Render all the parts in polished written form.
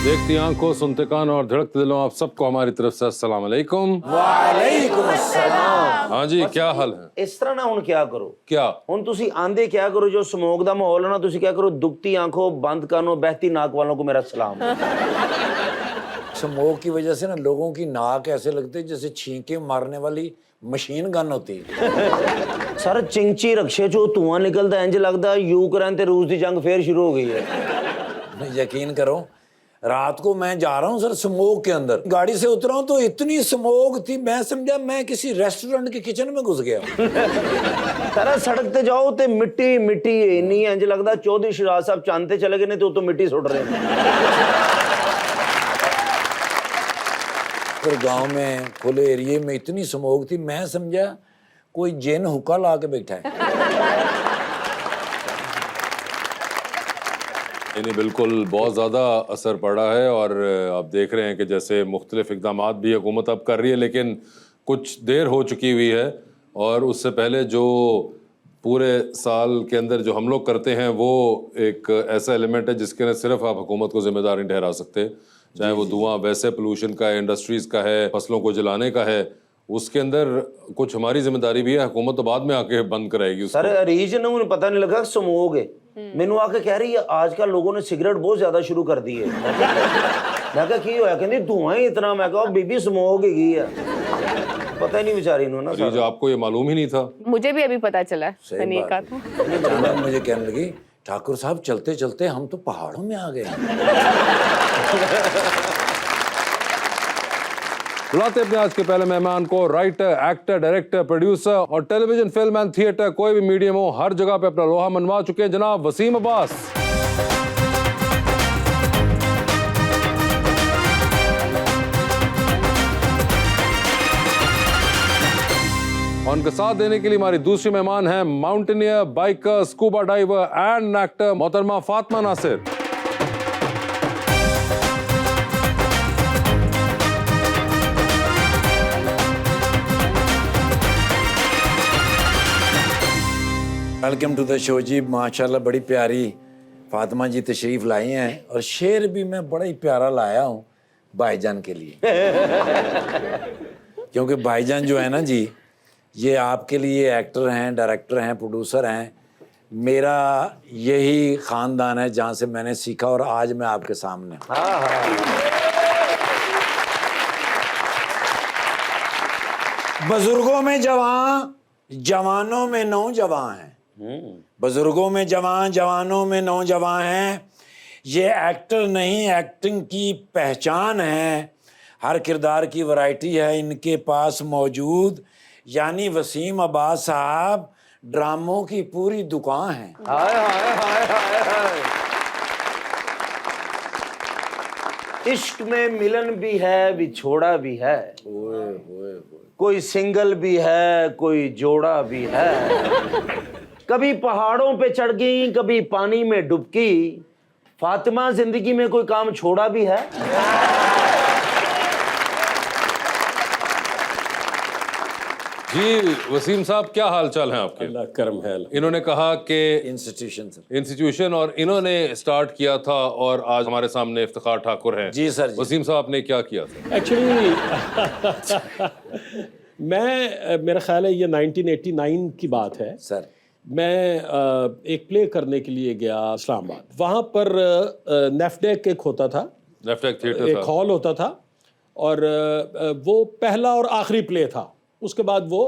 देखती आंखों, सुनते कान और धड़कते दिलों, आप सबको हमारी तरफ से अस्सलाम वालेकुम। ਵਾਲੇਕੁਮ अस्सलाम। हाँ जी, क्या हाल है? ਇਸ ਤਰ੍ਹਾਂ ਨਾ ਹੁਣ ਕਿਆ ਕਰੋ, क्या? ਹੁਣ ਤੁਸੀਂ ਆਂਦੇ ਕਿਆ ਕਰੋ, ਜੋ ਸਮੋਗ ਦਾ ਮਾਹੌਲ ਹੈ ਨਾ, ਤੁਸੀਂ ਕਿਆ ਕਰੋ, ਦੁਖਤੀ आंखों बंद कानों बहती नाक वालों को मेरा सलाम। स्मोक की वजह से ना लोगों की नाक ऐसे लगती है जैसे छींके मारने वाली मशीन गन होती है। सर चिंची रक्शे चो धुआं निकलता इंज लगता यूक्रेन ते रूस की जंग फिर शुरू हो गई है। यकीन करो, रात को मैं जा रहा हूँ सर स्मोक के अंदर, गाड़ी से उतरा हूँ तो इतनी स्मोक थी, मैं समझा मैं किसी रेस्टोरेंट के किचन में घुस गया। सर सड़क ते जाओ ते मिट्टी मिट्टी इन्नी इंज लगता चौधरी शिराज साहब चांद ते चले गए ने तो मिट्टी सुट रहे हैं। फिर गांव में खुले एरिए में इतनी स्मोक थी, मैं समझा कोई जिन हुक्का ला के बैठा है। नहीं बिल्कुल बहुत ज़्यादा असर पड़ा है और आप देख रहे हैं कि जैसे मुख्तलिफ इक़दामात भी हुकूमत अब कर रही है, लेकिन कुछ देर हो चुकी हुई है और उससे पहले जो पूरे साल के अंदर जो हम लोग करते हैं वो एक ऐसा एलिमेंट है जिसके लिए सिर्फ आप हुकूमत को जिम्मेदार नहीं ठहरा सकते, चाहे वो धुआं वैसे पोल्यूशन का है, इंडस्ट्रीज़ का है, फसलों को जलाने का है, उसके अंदर कुछ हमारी जिम्मेदारी भी है। हुकूमत तो बाद में आके बंद कराएगी उसको। सर अरीज ने उन्हें पता नहीं लगा स्मोक है, मैनू आके कह रही है आजकल लोगों ने सिगरेट बहुत ज्यादा शुरू कर दी है। मैं कहा की होया, कहंदी धुआं ही इतना। मैं कहा बीबी स्मोक ही है, पता ही नहीं बेचारी नु ना। अरीज, आपको ये मालूम ही नहीं था? मुझे भी अभी पता चला सनी का। तो अचानक मुझे कहने लगी ठाकुर साहब चलते चलते हम तो पहाड़ों में आ गए। बुलाते अपने आज के पहले मेहमान को, राइटर, एक्टर, डायरेक्टर, प्रोड्यूसर और टेलीविजन, फिल्म एंड थिएटर कोई भी मीडियम हो, हर जगह पे अपना लोहा मनवा चुके हैं, जनाब वसीम अब्बास। और उनके साथ देने के लिए हमारी दूसरी मेहमान हैं mountaineer, biker, scuba diver and actor मोहतरमा Fatima Nasir. Welcome to the show ji. माशाल्लाह बड़ी प्यारी फातिमा जी तशरीफ लाई हैं और शेर भी मैं बड़ा ही प्यारा लाया हूँ भाईजान के लिए। क्योंकि भाईजान जो है ना जी, ये आपके लिए एक्टर हैं, डायरेक्टर हैं, प्रोड्यूसर हैं। मेरा यही ख़ानदान है जहाँ से मैंने सीखा और आज मैं आपके सामने हूँ। बुजुर्गों में जवान, जवानों में नौजवान हैं। बुजुर्गों में जवान, जवानों में नौजवान हैं। ये एक्टर नहीं, एक्टिंग की पहचान है। हर किरदार की वैरायटी है इनके पास मौजूद। यानी वसीम अब्बास साहब ड्रामों की पूरी दुकान है। हाय हाय हाय हाय हाय। इश्क में मिलन भी है, विछोड़ा भी है, कोई सिंगल भी है, कोई जोड़ा भी है। कभी पहाड़ों पे चढ़ गई, कभी पानी में डुबकी, फातिमा जिंदगी में कोई काम छोड़ा भी है। जी वसीम साहब, क्या हाल चाल है आपके? अल्लाह करम है। इन्होंने कहा कि इंस्टीट्यूशन और इन्होंने स्टार्ट किया था और आज हमारे सामने इफ्तिखार ठाकुर हैं। जी सर जी। वसीम साहब आपने क्या किया था? एक्चुअली मेरा ख्याल है ये 1989 की बात है सर। मैं एक प्ले करने के लिए गया इस्लामाबाद। वहाँ पर नेफ्डेक एक होता था, नेफ्डेक थिएटर एक था। हॉल होता था और वो पहला और आखिरी प्ले था। उसके बाद वो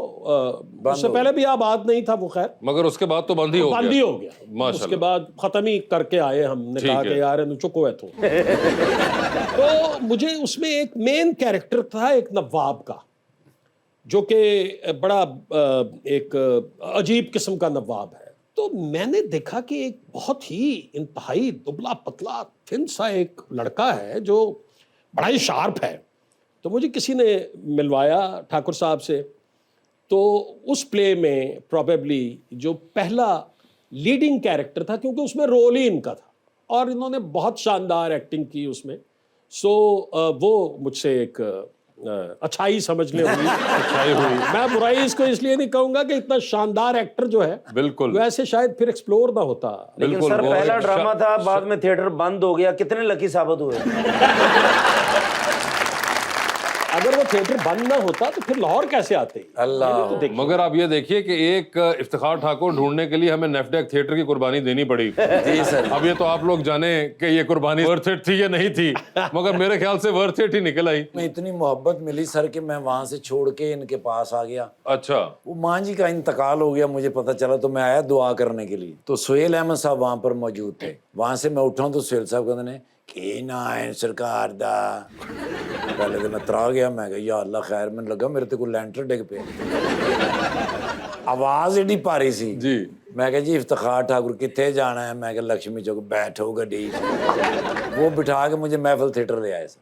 उससे पहले भी आबाद नहीं था वो, खैर मगर उसके बाद तो बंद ही हो गया। माशाल्लाह। उसके बाद ख़त्म ही करके आए। हमने कहा कि यार चुको है तो। तो मुझे उसमें एक मेन कैरेक्टर था एक नवाब का, जो कि बड़ा एक अजीब किस्म का नवाब है। तो मैंने देखा कि एक बहुत ही इंतहाई दुबला पतला थिन सा एक लड़का है जो बड़ा ही शार्प है। तो मुझे किसी ने मिलवाया ठाकुर साहब से। तो उस प्ले में प्रॉबेबली जो पहला लीडिंग कैरेक्टर था, क्योंकि उसमें रोल ही इनका था और इन्होंने बहुत शानदार एक्टिंग की उसमें। सो वो मुझसे एक अच्छाई समझ ले हुई, अच्छाई हुई। मैं बुराई इसको इसलिए नहीं कहूंगा कि इतना शानदार एक्टर जो है बिल्कुल वैसे शायद फिर एक्सप्लोर ना होता। लेकिन बिल्कुल, सर वो पहला एक ड्रामा था, बाद में थिएटर बंद हो गया, कितने लकी साबित हुए? अगर वो थिएटर बंद ना होता तो फिर लाहौर कैसे आते? अल्लाह। मगर आप ये देखिए कि एक इफ्तिखार ठाकुर ढूंढने के लिए हमें नेफ्डेक थिएटर की कुर्बानी देनी पड़ी। जी सर। अब ये तो आप लोग जाने कि ये कुर्बानी वर्थ इट थी या नहीं थी, मगर मेरे ख्याल से वर्थ इट ही निकल आई। मैं इतनी मोहब्बत मिली सर कि मैं वहां से छोड़ के इनके पास आ गया। अच्छा, वो माँ जी का इंतकाल हो गया, मुझे पता चला, तो मैं आया दुआ करने के लिए। तो सुहेल अहमद साहब वहां पर मौजूद थे। वहां से मैं उठा तो सुहेल साहब कहते ने कि ना है सरकार दा। पहले तो मैं तरा गया, मैं कहा या अल्लाह खैर, मैंने लगा मेरे ते कोई लैंटर डिग पे। आवाज एडी भारी सी जी। मैं कहा जी इफ्तिखार ठाकुर कितने जाना है? मैं कहा लक्ष्मी चौक। बैठो गड्डी। वो बिठा के मुझे महफिल थिएटर ले आए सर।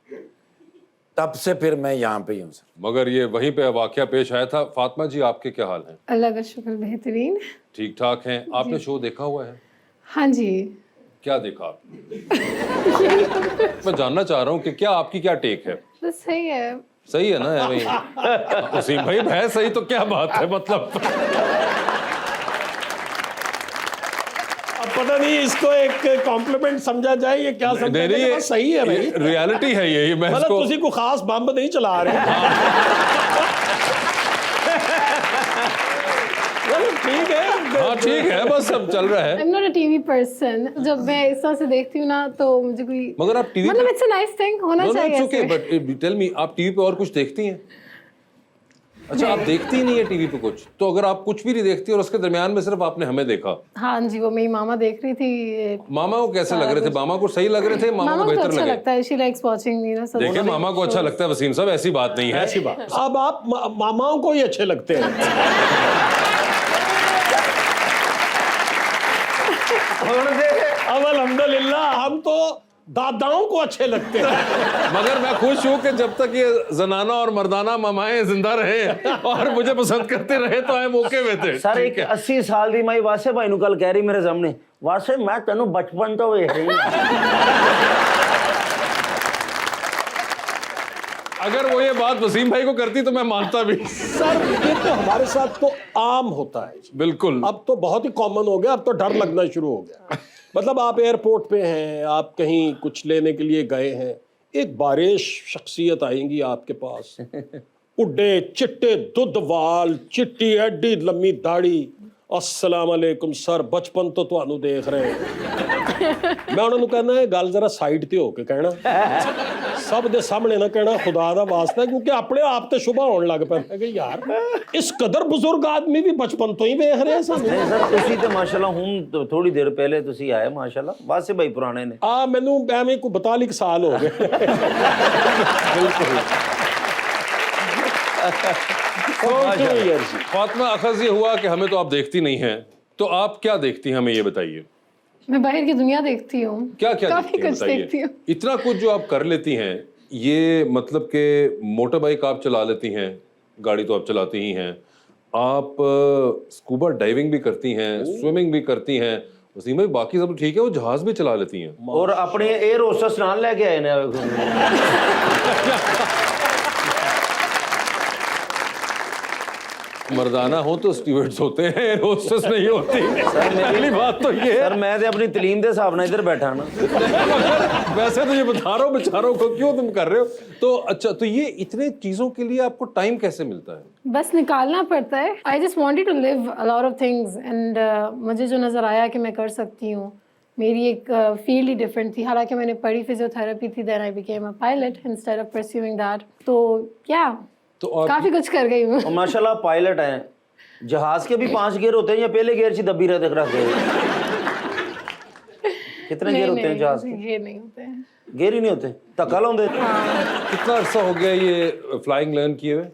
तब से फिर मैं यहाँ पे ही हूँ सर। मगर ये वहीं पे वाकया पेश आया था। फातिमा जी, आपके क्या हाल हैं? अल्लाह का शुक्र, बेहतरीन। ठीक ठाक हैं? आपने शो देखा हुआ है? हाँ जी। क्या देखा आपने? मैं जानना चाह रहा हूँ कि क्या आपकी क्या टेक है? बस सही है। सही है ना भाई? वसीम भाई है सही तो क्या बात है, मतलब अब पता नहीं इसको एक कॉम्प्लीमेंट समझा जाए ये क्या समझा नहीं, जाए? ये बस सही है भाई, रियलिटी है ये। मैं मतलब इसको तुसी को खास बम्ब नहीं चला रहे। मतलब ठीक है, हाँ ठीक है, बस सब चल रहा है। I'm not a TV person. जब मैं इस तरह से देखती हूँ ना तो मुझे कोई, मगर आप टीवी मतलब it's a nice thing, होना चाहिए ओके, ऐसे। बट टेल मी, आप टीवी पे और कुछ देखती हैं? अच्छा, आप देखती ही नहीं है टीवी पे कुछ? तो अगर आप कुछ भी नहीं देखती और उसके दरमियान में सिर्फ आपने हमें देखा। हाँ जी, वो मेरी मामा देख रही थी। मामा को कैसे लग रहे थे? मामा को सही लग रहे थे? मामा को मामा को तो बेहतर अच्छा लगे? लगता है। She likes watching me ना। देखिए, मामा को अच्छा लगता है वसीम साहब, ऐसी बात नहीं है। ऐसी बात। अब आप मामाओं को ही अच्छे लगते हैं। अब अल्हम्दुलिल्लाह हम तो दादाओं को अच्छे लगते हैं। मगर मैं खुश हूँ कि जब तक ये जनाना और मर्दाना मामाएं जिंदा रहे और मुझे पसंद करते रहे तो आए मौके में थे। सर एक 80 साल दी माई वासे भाई नु कल कह रही मेरे सामने, वासे मैं तेनू बचपन तो वेख रही अगर वो ये बात वसीम भाई को करती तो मैं मानता भी। सर ये तो हमारे साथ तो आम होता है, बिल्कुल। अब तो बहुत ही कॉमन हो गया, अब तो डर लगना शुरू हो गया। मतलब आप एयरपोर्ट पे हैं, आप कहीं कुछ लेने के लिए गए हैं, एक बारिश शख्सियत आएंगी आपके पास, उड्डे चिट्टे दुध वाल, चिट्टी एडी लम्मी दाढ़ी, अस्सलाम वालेकुम सर, बचपन तो ਤੁਹਾਨੂੰ देख रहे हैं। मैं उन्होंने कहना है गल जरा साइड ते होके कहना, सब दे सामने ना कहना, खुदा दा वास्ता, क्योंकि अपने आप ते शुभा होने लग पैंदा कि यार इस कदर बुजुर्ग आदमी भी बचपन तो ही वेख रहे हैं सानू। नहीं सर ਤੁਸੀਂ ਤੇ ਮਾਸ਼ਾਅੱਲਾ ਹੁਣ ਥੋੜੀ ਦੇਰ ਪਹਿਲੇ ਤੁਸੀਂ ਆਏ ਮਾਸ਼ਾਅੱਲਾ, ਵਾਸੇ ਭਾਈ ਪੁਰਾਣੇ ਨੇ। ਆ ਮੈਨੂੰ ਐਵੇਂ ਕੋਈ 42 ਸਾਲ ਹੋ ਗਏ। ਬਿਲकुल। फातिमा, अखज़ ये हुआ कि हमें तो आप देखती नहीं हैं, तो आप क्या देखती हैं हमें ये बताइए। मैं बाहर की दुनिया देखती हूँ। क्या क्या काफी देखती हैं कुछ देखती बताइए। हूँ। इतना कुछ जो आप कर लेती हैं, ये मतलब कि मोटर बाइक आप चला लेती हैं, गाड़ी तो आप चलाती ही हैं, आप स्कूबा डाइविंग भी करती हैं, स्विमिंग भी करती हैं, वसीम भाई बाकी सब ठीक है, वो जहाज भी चला लेती हैं। और अपने एयर होस्टेस नाल लेके आए ने। मर्दाना हो तो स्टीवर्ड्स होते हैं, होस्टेस नहीं होती। पहली बात तो ये सर मैं ते अपनी तलीम दे हिसाब नाल इधर बैठा ना। वैसे तो ये बता रहा हूँ बेचारों को, क्यों तुम कर रहे हो? तो अच्छा, तो ये इतने चीजों के लिए आपको टाइम कैसे मिलता है? बस निकालना पड़ता है। I just wanted to live a lot of things and मुझे जो नज़र आया कि मैं कर सकती हूँ, मेरी एक फील्ड ही डिफरेंट थी। हालांकि मैंने पढ़ी फिजियोथेरेपी थी, then I became a pilot instead of pursuing that. तो क्या तो आप काफी कुछ कर गई हूँ। और माशाल्लाह पायलट हैं। जहाज के भी 5 गियर होते हैं या पहले गियर से दबी रहे रखते हैं? कितने गियर होते हैं जहाज के? ये नहीं होते हैं। गियर ही नहीं होते, धक्का लाਉਂਦੇ। कितना अरसा हो गया ये फ्लाइंग लर्न किए हुए?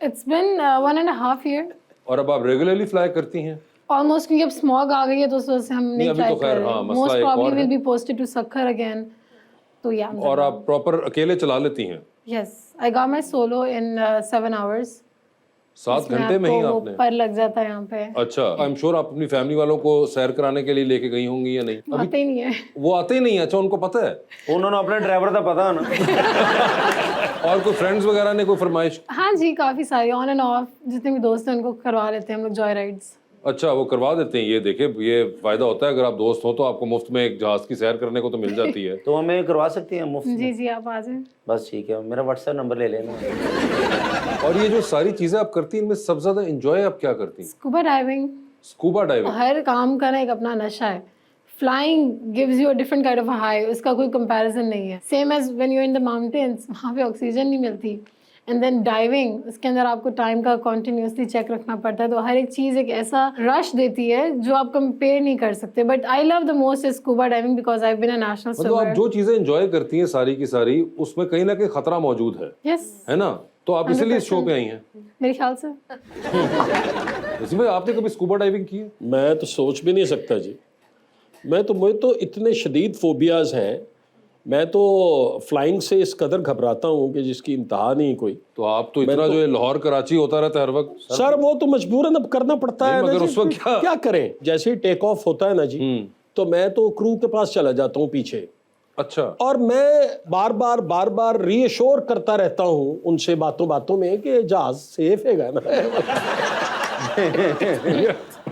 इट्स बिन 1.5 year और अब आप रेगुलरली फ्लाई करती हैं? ऑलमोस्ट, क्योंकि अब स्मॉग आ गई है तो उस वजह से हम नहीं अभी फ्लाई तो खैर, कर रहे। हाँ, मसला मोस्ट एक और प्रॉब्ली है। Will be posted to Sukkur again. तो या और आप प्रॉपर अकेले चला लेती हैं? Yes, I got my solo in 7 hours। 7 इसमें घंटे में ही आपको वो आपने? पर लग जाता है यहाँ पे। अच्छा, आई एम श्योर आप अपनी फैमिली वालों को सैर कराने के लिए लेके गई होंगी या नहीं? आते ही नहीं है। वो आते ही नहीं है? अच्छा, उनको पता है? उन्होंने अपने ड्राइवर का पता है ना। और कोई फ्रेंड्स वगैरह ने कोई फरमाइश? हाँ जी, काफ़ी सारी ऑन एंड ऑफ जितने भी दोस्त हैं उनको करवा लेते हैं हम लोग जॉय राइड्स। अच्छा, वो करवा देते हैं। ये देखे, ये फायदा होता है, अगर आप दोस्त हो तो आपको मुफ्त में एक जहाज की सैर करने को तो मिल जाती है। तो हमें करवा सकती हैं मुफ्त में? जी जी, आप आ जाएं। बस ठीक है, मेरा व्हाट्सएप नंबर ले लेना। और ये जो सारी चीजें आप करती हैं, इनमें सबसे ज्यादा एंजॉय आप क्या करती हैं? Scuba diving. Scuba diving. हर काम का ना एक अपना नशा है। Flying gives you a different kind of high, उसका कोई कंपैरिजन नहीं है। Same as when you in the mountains, वहाँ पे ऑक्सीजन नहीं मिलती। एंड देन डाइविंग, उसके अंदर आपको टाइम का कॉन्टिन्यूसली चेक रखना पड़ता है, तो हर एक चीज़ एक ऐसा रश देती है जो आप कंपेयर नहीं कर सकते। But I love the most is scuba diving because I been a national मतलब आप स्विमर। जो चीजें एंजॉय करती हैं सारी की सारी, उसमें कहीं ना कहीं खतरा मौजूद है यस, है ना? तो आप इसीलिए इस शो पे आई हैं। मेरे ख्याल से। वसीम भाई, आपने कभी स्कूबा डाइविंग की है? मैं तो सोच भी नहीं सकता जी। मुझे तो इतने शदीद फोबियाज हैं। मैं तो फ्लाइंग से इस कदर घबराता हूँ कि जिसकी इंतहा नहीं कोई। तो आप तो इतना जो है लाहौर कराची होता रहता है हर वक्त। सर वो तो मजबूरन अब करना पड़ता है ना मगर जी, उस वक्त क्या करें। जैसे ही टेक ऑफ होता है ना जी, तो मैं तो क्रू के पास चला जाता हूँ पीछे, अच्छा, और मैं बार बार रीअश्योर करता रहता हूँ उनसे बातों में कि जहाज सेफ है ना।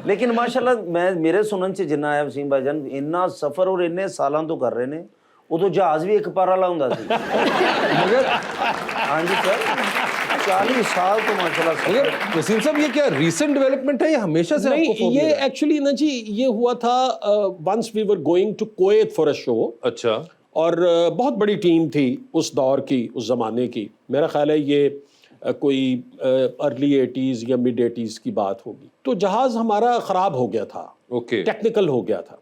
लेकिन माशाल्लाह मैं मेरे सुनन च जिन्ना आया वसीम भाईजान, इन्ना सफर और इन्ने सालों तो कर रहे ने, उदों जहाज भी एक पार वाला हुंदा सी। मगर हाँ जी सर, 40 साल तो माशाल्लाह सफर। मगर वसीम साहब, ये क्या रीसेंट डेवलपमेंट है या हमेशा से आपको नहीं, फोबिया ये है? एक्चुअली ना जी, ये हुआ था once we were going to Kuwait for a show. अच्छा, और बहुत बड़ी टीम थी उस दौर की, उस ज़माने की। मेरा ख्याल है ये कोई अर्ली 80s या मिड 80s की बात होगी। तो जहाज़ हमारा ख़राब हो गया था, ओके, टेक्निकल हो गया था।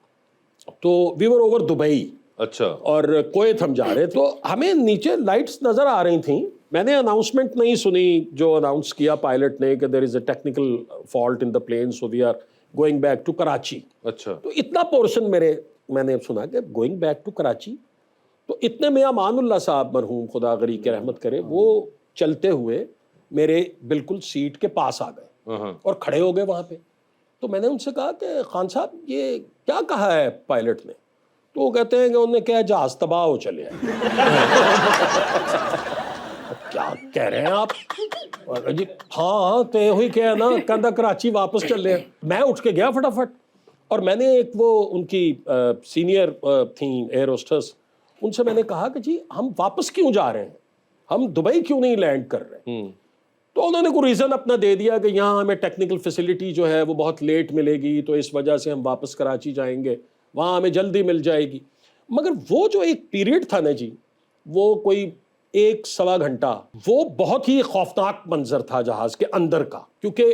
तो वी वर ओवर दुबई अच्छा, और कुवैत हम जा रहे थे। तो हमें नीचे लाइट्स नज़र आ रही थी। मैंने अनाउंसमेंट नहीं सुनी जो अनाउंस किया पायलट ने कि there is a technical fault in the plane, so we are going back to Karachi. अच्छा, तो इतना पोर्शन मैंने सुना कि गोइंग बैक टू कराची। तो इतने में अमानुल्लाह साहब मरहूम, खुदा गरी के रहमत करे, वो चलते हुए मेरे बिल्कुल सीट के पास आ गए हाँ, और खड़े हो गए वहाँ पे। तो मैंने उनसे कहा कि खान साहब ये क्या कहा है पायलट ने? तो वो कहते हैं कि उन्होंने क्या जहाज तबाह हो चले हैं। क्या कह रहे हैं आप? और जी हाँ तो यही क्या है ना, कहता कराची वापस चल रहे हैं। मैं उठ के गया फटाफट, और मैंने एक वो उनकी सीनियर थी एयर होस्टेस, उनसे मैंने कहा कि जी हम वापस क्यों जा रहे हैं, हम दुबई क्यों नहीं लैंड कर रहे? तो उन्होंने कोई रीज़न अपना दे दिया कि यहाँ हमें टेक्निकल फैसिलिटी जो है वो बहुत लेट मिलेगी, तो इस वजह से हम वापस कराची जाएंगे, वहाँ हमें जल्दी मिल जाएगी। मगर वो जो एक पीरियड था ना जी, वो कोई 1-1.25 घंटा, वो बहुत ही खौफनाक मंजर था जहाज़ के अंदर का, क्योंकि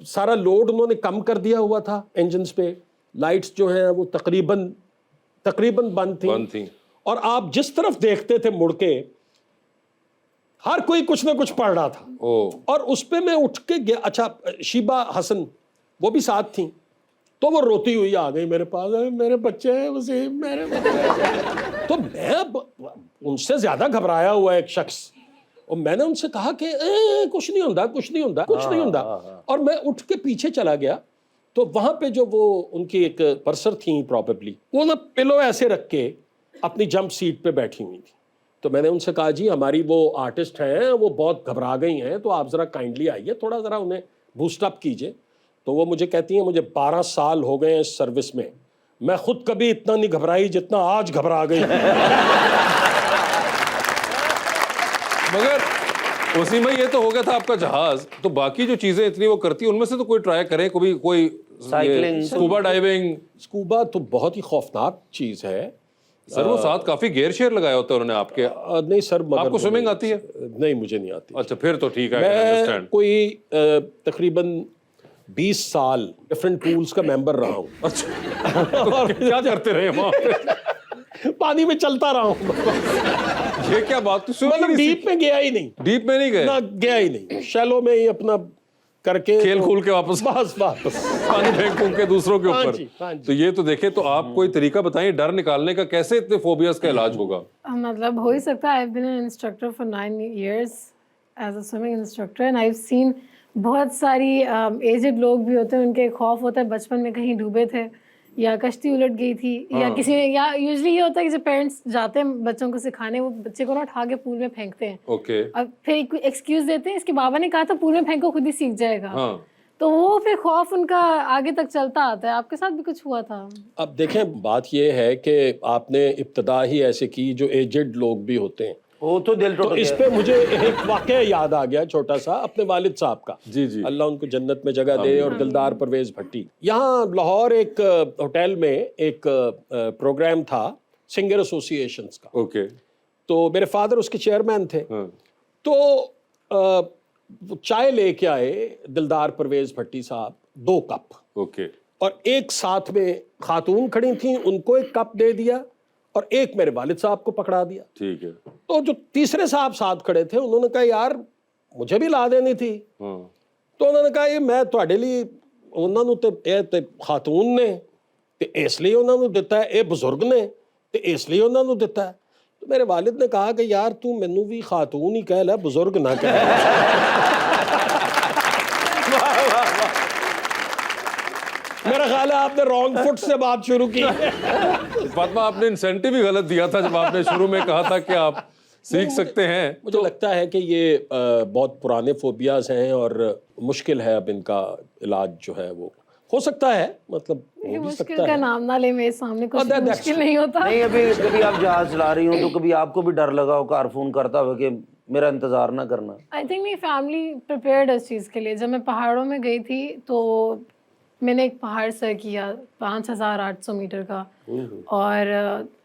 सारा लोड उन्होंने कम कर दिया हुआ था इंजन्स पे। लाइट्स जो हैं वो तकरीबन बंद थी, और आप जिस तरफ देखते थे मुड़ के, हर कोई कुछ ना कुछ पढ़ रहा था। और उस पे मैं उठ के गया। अच्छा, शीबा हसन वो भी साथ थी, तो वो रोती हुई आ गई मेरे पास, मेरे बच्चे हैं वसीम, मेरे बच्चे। तो मैं उनसे ज्यादा घबराया हुआ एक शख्स, और मैंने उनसे कहा कि कुछ नहीं होता। और मैं उठ के पीछे चला गया, तो वहां पे जो वो उनकी एक पर्सर थी प्रॉबेबली, वो ना पिलो ऐसे रख के अपनी जंप सीट पे बैठी हुई थी। तो मैंने उनसे कहा जी हमारी वो आर्टिस्ट हैं, वो बहुत घबरा गई हैं, तो आप ज़रा काइंडली आइए, थोड़ा ज़रा उन्हें बूस्ट अप कीजिए। तो वो मुझे कहती हैं मुझे 12 साल हो गए हैं इस सर्विस में, मैं खुद कभी इतना नहीं घबराई जितना आज घबरा गई। मगर वसीम भाई, ये तो हो गया था आपका जहाज, तो बाकी जो चीजें इतनी वो करती है उनमें से तो कोई ट्राई करे, कोई साइकिलिंग, स्कूबा डाइविंग? स्कूबा तो बहुत ही खौफनाक चीज़ है सर। वो साथ काफी गेयर शेयर लगाया होता है उन्होंने आपके। नहीं सर, मगर आपको स्विमिंग आती है? नहीं, मुझे नहीं आती। अच्छा, फिर तो ठीक है, मैं कोई तकरीबन 20 साल डिफरेंट पूल्स का मेंबर रहा हूँ। अच्छा, तो क्या करते रहे वहाँ पे? पानी में चलता रहा हूँ। ये क्या बात? मतलब डीप में गया ही नहीं, डीप में नहीं गए ना, गया ही नहीं, शैलो में ही अपना करके खेल खूल के वापस वापस पानी फेंक फूंक के दूसरों के हाँ ऊपर। जी, हाँ जी। तो ये तो देखे, तो आप कोई तरीका बताइए डर निकालने का, कैसे इतने फोबियाज का इलाज होगा? मतलब हो ही सकता है। I have been an instructor for 9 years as a swimming instructor, and I have seen بہت ساری ایجڈ لوگ بھی ہوتے ہیں, ان کے خوف ہوتا ہے بچپن میں کہیں ڈوبے تھے یا کشتی الٹ گئی تھی یا کسی نے, یا یوزلی یہ ہوتا ہے کہ جب پیرنٹس جاتے ہیں بچوں کو سکھانے, وہ بچے کو نا اٹھا کے پول میں پھینکتے ہیں, اوکے, اور پھر ایک ایکسکیوز دیتے ہیں, اس کے بابا نے کہا تھا پول میں پھینکو خود ہی سیکھ جائے گا. ہاں, تو وہ پھر خوف ان کا آگے تک چلتا آتا ہے. آپ کے ساتھ بھی کچھ ہوا تھا؟ اب دیکھیں بات یہ ہے کہ آپ نے ابتدا ہی ایسے کی, جو ایجڈ لوگ بھی ہوتے ہیں وہ تو دل تو ٹوٹ اس پہ مجھے ایک واقعہ یاد آ گیا چھوٹا سا, اپنے والد صاحب کا, جی جی, اللہ ان کو جنت میں جگہ دے, اور دلدار پرویز بھٹی. یہاں لاہور ایک ہوٹل میں ایک پروگرام تھا سنگر ایسوسی ایشنز کا, اوکے, تو میرے فادر اس کے چیئرمین تھے. تو وہ چائے لے کے آئے دلدار پرویز بھٹی صاحب 2 کپ, اوکے, اور ایک ساتھ میں خاتون کھڑی تھیں, ان کو 1 کپ دے دیا اور ایک میرے والد صاحب کو پکڑا دیا. ٹھیک ہے, تو جو تیسرے صاحب ساتھ کھڑے تھے انہوں نے کہا یار مجھے بھی لا دینی تھی. تو انہوں نے کہا یہ میں تواڈے لیے, انہوں نے تے خاتون نے تے اس لیے انہوں نے دیتا ہے, اے بزرگ نے تے اس لیے انہوں نے دیتا ہے. تو میرے والد نے کہا کہ یار تو مینوں بھی خاتون ہی کہہ لے, بزرگ نہ کہہ. میرا خیال ہے آپ نے رانگ فٹ سے بات شروع کی. فاطمہ آپ نے انسینٹو بھی غلط دیا تھا جب آپ نے شروع میں کہا تھا کہ آپ سیکھ سکتے ہیں. مجھے لگتا ہے کہ یہ بہت پرانے فوبیاز ہیں اور مشکل ہے اب ان کا علاج جو ہے وہ ہو سکتا ہے, مطلب ہو بھی مشکل سکتا کا ہے. نام نہ لے میرے سامنے, کچھ مشکل نہیں ہوتا. نہیں, ابھی کبھی آپ جہاز چلا رہی ہوں تو کبھی آپ کو بھی ڈر لگا ہو کار فون کرتا ہو کہ میرا انتظار نہ کرنا؟ آئی تھنک میری فیملی پریپیئرڈ اس چیز کے لیے. جب میں پہاڑوں میں گئی تھی تو میں نے ایک پہاڑ سر کیا 5800 میٹر کا, اور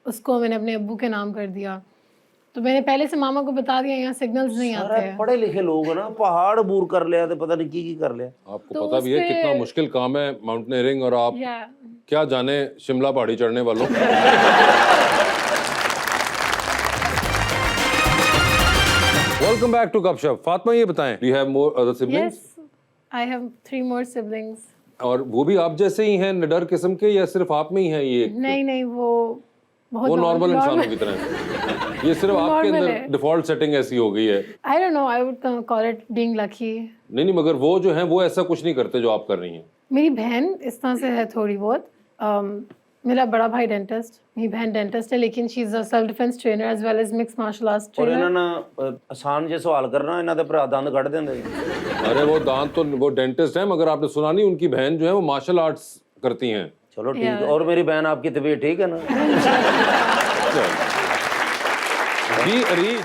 اس کو میں نے اپنے ابو کے نام کر دیا. تو میں نے پہلے سے ماما کو بتا دیا یہاں سگنلز نہیں آتے ہیں. پڑھے لکھے لوگ ہیں نا, پہاڑ عبور کر لیا تو پتہ نہیں کی کر لیا. آپ کو پتا بھی ہے کتنا مشکل کام ہے ماؤنٹینئرنگ, اور آپ کیا جانے شملہ پہاڑی چڑھنے والوں. ویلکم بیک ٹو گپ شپ. فاطمہ یہ بتائیں, do you have more other siblings? Yes, I have 3 more siblings. اور وہ بھی آپ جیسے ہی ہیں نڈر قسم کے, یا صرف آپ میں ہی ہیں یہ؟ نہیں, وہ بہت وہ نارمل انسانوں کی طرح ہیں, یہ صرف آپ کے اندر ڈیفالٹ سیٹنگ ایسی ہو گئی ہے. I don't know, I would call it being lucky. نہیں, مگر وہ جو ہیں وہ ایسا کچھ نہیں کرتے جو آپ کر رہی ہیں. میری بہن اس طرح سے ہے تھوڑی بہت. میرا بڑا بھائی ڈینٹسٹ, میری بہن ڈینٹسٹ ہے, لیکن she is a self defence trainer as well as mix martial arts اور ٹرینر. انہوں نے آسان جے سوال کرنا, انہوں نے پھر دند کٹ دیں. ارے وہ دانت تو وہ ڈینٹسٹ ہیں, مگر آپ نے سنا نہیں ان کی بہن جو ہے وہ مارشل آرٹس کرتی ہیں. چلو ٹھیک ہے. اور میری بہن آپ کی طبیعت ٹھیک ہے نا؟ جی اری,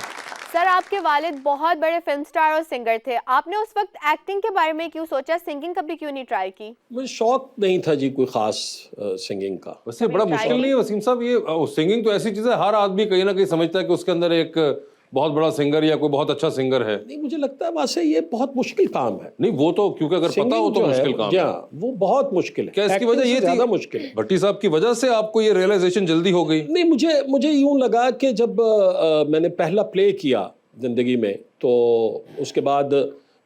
سر آپ کے والد بہت بڑے فلم سٹار اور سنگر تھے, آپ نے اس وقت ایکٹنگ کے بارے میں کیوں سوچا, سنگنگ کبھی کیوں نہیں ٹرائی کی؟ مجھے شوق نہیں تھا جی کوئی خاص سنگنگ کا. ویسے بڑا مشکل نہیں ہے وسیم صاحب, یہ سنگنگ تو ایسی چیز ہے ہر آدمی کہیں نہ کہیں سمجھتا ہے کہ اس کے اندر ایک بہت بڑا سنگر یا کوئی بہت اچھا سنگر ہے. نہیں, مجھے لگتا ہے ویسے یہ بہت مشکل کام ہے. نہیں وہ تو کیونکہ اگر پتہ ہو تو مشکل کام ہے, وہ بہت مشکل ہے. کیا اس کی وجہ یہ تھی زیادہ مشکل ہے بھٹی صاحب کی وجہ سے آپ کو یہ ریئلائزیشن جلدی ہو گئی؟ نہیں, مجھے یوں لگا کہ جب میں نے پہلا پلے کیا زندگی میں تو اس کے بعد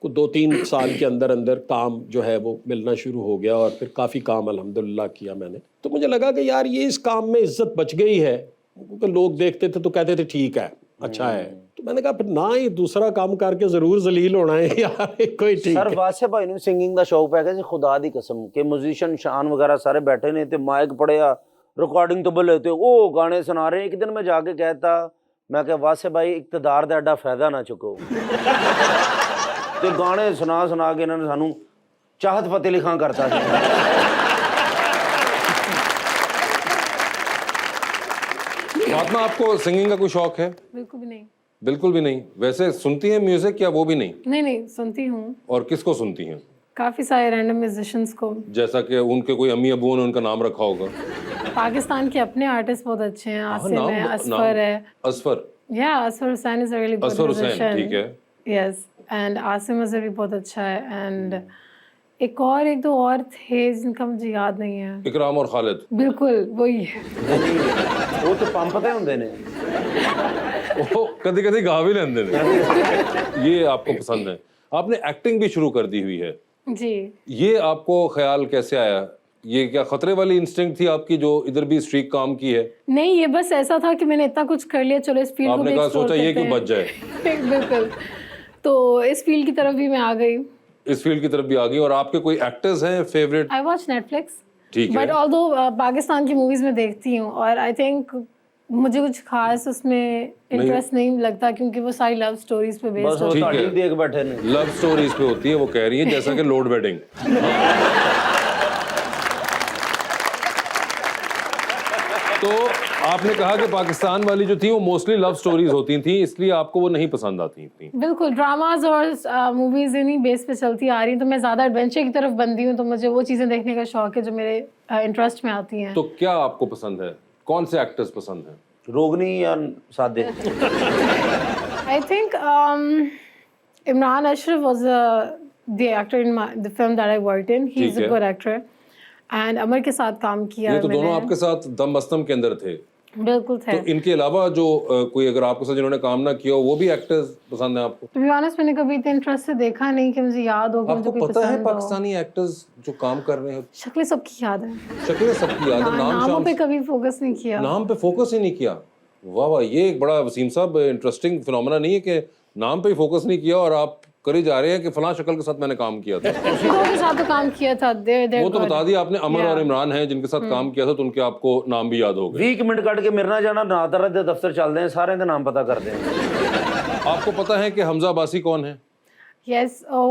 کچھ 2-3 سال کے اندر کام جو ہے وہ ملنا شروع ہو گیا, اور پھر کافی کام الحمدللہ کیا میں نے. تو مجھے لگا کہ یار یہ اس کام میں عزت بچ گئی ہے, کیونکہ لوگ دیکھتے تھے تو کہتے تھے ٹھیک ہے, اچھا ہے. تو میں نے کہا پھر نہ ہی دوسرا کام کر کے ضرور ذلیل ہونا ہے یار, کوئی ٹھیک سر ہے. واسے بھائی نوں سنگنگ دا شوق پہ گیا خدا دی قسم کہ میوزیشین شان وغیرہ سارے بیٹھے نے تے مائک پڑیا ریکارڈنگ تو بولے تے او گانے سنا رہے ہیں. ایک دن میں جا کے کہتا, میں کہ واسے بھائی اقتدار دا ایڈا فائدہ نہ چکو, تے گانے سنا کے انہوں نے سانوں چاہت فتح علی خان کرتا تھا. فاطمہ آپ کو سنگنگ کا کوئی شوق ہے؟ بالکل بھی نہیں. بالکل بھی نہیں. ویسے سنتی ہیں میوزک یا وہ بھی نہیں؟ نہیں سنتی ہوں. اور کس کو سنتی ہیں؟ کافی سارے رینڈم میوزیشینس کو. جیسا کہ ان کے کوئی امی ابو نے ان کا نام رکھا ہوگا. پاکستان کے اپنے آرٹسٹ بہت اچھے ہیں, عاصم ہے, اسفر ہے. اسفر, اسفر حسین از ریئلی گڈ اسفر حسین, ٹھیک ہے. یس, اینڈ عاصم اظہر بھی بہت اچھا ہے. اینڈ ایک دو اور تھے جن کا مجھے یاد نہیں ہے. اکرام اور خالد. بالکل وہی ہے. وہ تو پمپ تے ہوندے نے, وہ کدی گا بھی لیندے نے. یہ آپ کو پسند ہے. آپ نے ایکٹنگ بھی شروع کر دی ہوئی ہے جی. یہ آپ کو خیال کیسے آیا؟ یہ کیا خطرے والی انسٹنکٹ تھی آپ کی جو ادھر بھی اسٹریک کام کی ہے؟ نہیں, یہ بس ایسا تھا کہ میں نے اتنا کچھ کر لیا, چلو اس فیلڈ کو بھی ایکسپلور کرتے ہیں. آپ نے کہا سوچا یہ کیوں بچ جائے. بالکل. تو اس فیلڈ کی طرف بھی میں آ گئی. इस फील्ड की तरफ भी आ गई, और आपके कोई एक्टर्स हैं फेवरेट? आई वॉच नेटफ्लिक्स, ठीक है। बट ऑल्दो पाकिस्तान की मूवीज में देखती हूँ, और आई थिंक मुझे कुछ खास उसमें इंटरेस्ट नहीं लगता, क्योंकि वो सारी लव स्टोरीज पे बस बेस्ड वो ठीक ताड़ी है। देख बैठे ने। लव स्टोरीज पे होती है, वो कह रही है, जैसा कि लोड वेडिंग। तो आपने कहा कि पाकिस्तान वाली जो थी वो मोस्टली लव स्टोरीज होती थी, इसलिए आपको वो नहीं पसंद आती इतनी। बिल्कुल, ड्रामाज और मूवीज इन्हीं बेस पे चलती आ रही हैं, तो मैं ज़्यादा एडवेंचर की तरफ बंदी हूँ, तो मुझे वो चीज़ें देखने का शौक है जो मेरे इंटरेस्ट में आती हैं। तो क्या आपको पसंद है, कौन से एक्टर्स पसंद हैं? रोगनी या सादे? I think Imran Ashraf was the actor in the film that I worked in, he is ठीक अ है। गुड एक्टर, एंड अमर के साथ काम किया ये तो मैंने। दोनों आपके साथ दम बस्तम के अंदर थे। बिल्कुल थे। तो इनके अलावा जो कोई अगर आपके साथ जिन्होंने काम ना किया हो, वो भी एक्टर्स पसंद है आपको? टू बी ऑनेस्ट, मैंने कभी इतने इंटरेस्ट से देखा नहीं कि मुझे याद हो कि मुझे आपको कोई पता है पसंद हो। पाकिस्तानी एक्टर्स जो काम कर रहे हैं, शक्लें सबकी याद है, शक्लें सबकी याद है, नाम नामों शाम पे कभी फोकस नहीं किया। नाम पे फोकस ही नहीं किया। वाह वाह, ये एक बड़ा वसीम साहब इंटरेस्टिंग फिनोमेना नहीं है कि नाम पे ही फोकस नहीं किया और आप करे जा रहे हैं कि फलां शक्ल के साथ मैंने काम किया था। दो के साथ तो काम किया था, वो तो बता दिया आपने, अमर और इमरान हैं जिनके साथ काम किया था, तो उनके आपको नाम भी याद हो गए। 20 मिनट कट के मेरे ना जाना, नादरा दे दफ्तर चलते हैं, सारे का नाम पता करते हैं। आपको पता है कि हमजा अब्बासी कौन है? यस, ओ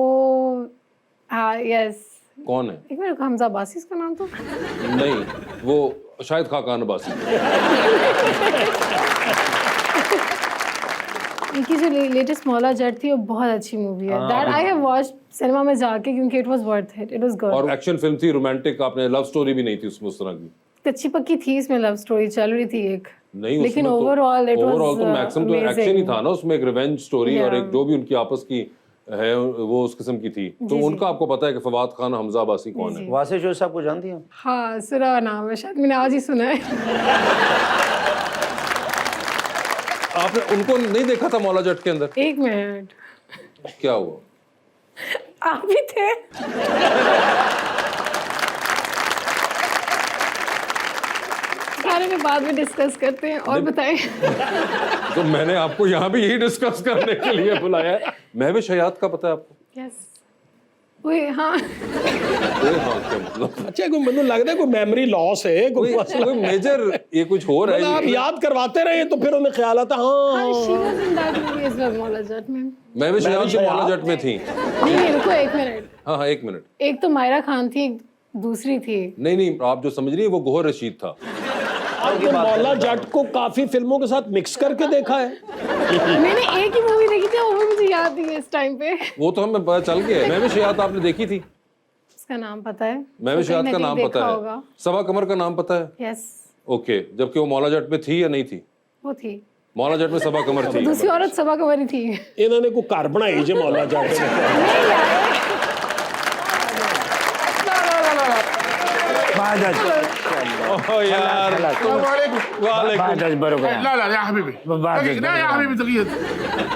हाँ यस, कौन है? एक मिनट, हमजा अब्बासी इसका नाम तो नहीं, वो शायद खाकान अब्बासी। इनकी जो लेटेस्ट मौला जट थी वो बहुत अच्छी मूवी है, that I have watched cinema में जाके, क्योंकि it was worth it, it was good. और एक्शन फिल्म थी, रोमांटिक, आपने लव स्टोरी भी नहीं थी उसमें उस तरह की? कच्ची पक्की थी, इसमें लव स्टोरी चल रही थी एक, नहीं, लेकिन उसमें तो ओवरऑल इट वाज ओवरऑल तो मैक्सिमम तो एक्शन ही था ना उसमें, एक रिवेंज स्टोरी और एक जो भी उनकी आपस की है वो उस किस्म की थी। तो उनका आपको पता है कि फवाद खान हमजा अब्बासी कौन है? वासे शोज साहब को जानती हैं? हाँ, सुना हुआ नाम है, शायद मैंने आज ही सुना है। आपने उनको नहीं देखा था मौला जट के अंदर? एक मिनट, क्या हुआ? आप भी थे? बारे में बाद में डिस्कस करते हैं, और बताएं। तो मैंने आपको यहाँ भी यही डिस्कस करने के लिए बुलाया है। महविश हयात का पता है आपको? यस, वही, हाँ। ओए हाँ, क्या मतलब? अच्छा, कोई मैंने लगता है कोई मेमोरी लॉस है, कोई मेजर ये कुछ हो रहा मतलब आप है? याद करवाते रहे तो फिर उन्हें ख्याल आता, हाँ हाँ, she was in that movie as well, Maula Jatt में। महविश हयात जो मौला जट में थी। नहीं, रुको एक मिनट, हाँ हाँ, एक मिनट। एक तो मायरा खान थी, एक दूसरी थी। नहीं नहीं, आप जो समझ रही है वो गोहर रशीद था। आपने मौला जट को काफी फिल्मों के साथ मिक्स करके देखा है? मैंने एक ही मूवी देखी थी, वो भी मुझे याद नहीं है इस टाइम पे। वो तो हमें पता चल गया। महविश हयात आपने देखी थी? उसका नाम पता है? महविश हयात का नाम पता है? सबा कमर का नाम पता है? यस, ओके, जबकि वो मौला जट में थी या नहीं थी? वो थी। मौला जट में सबा कमर थी। दूसरी औरत सबा कमरी थी। इन्होंने को कार बनाई जो मौला जट ने। ओह यार, बाजज बरोबर है। لا لا يا حبيبي بعد- لا يا حبيبي دقيقة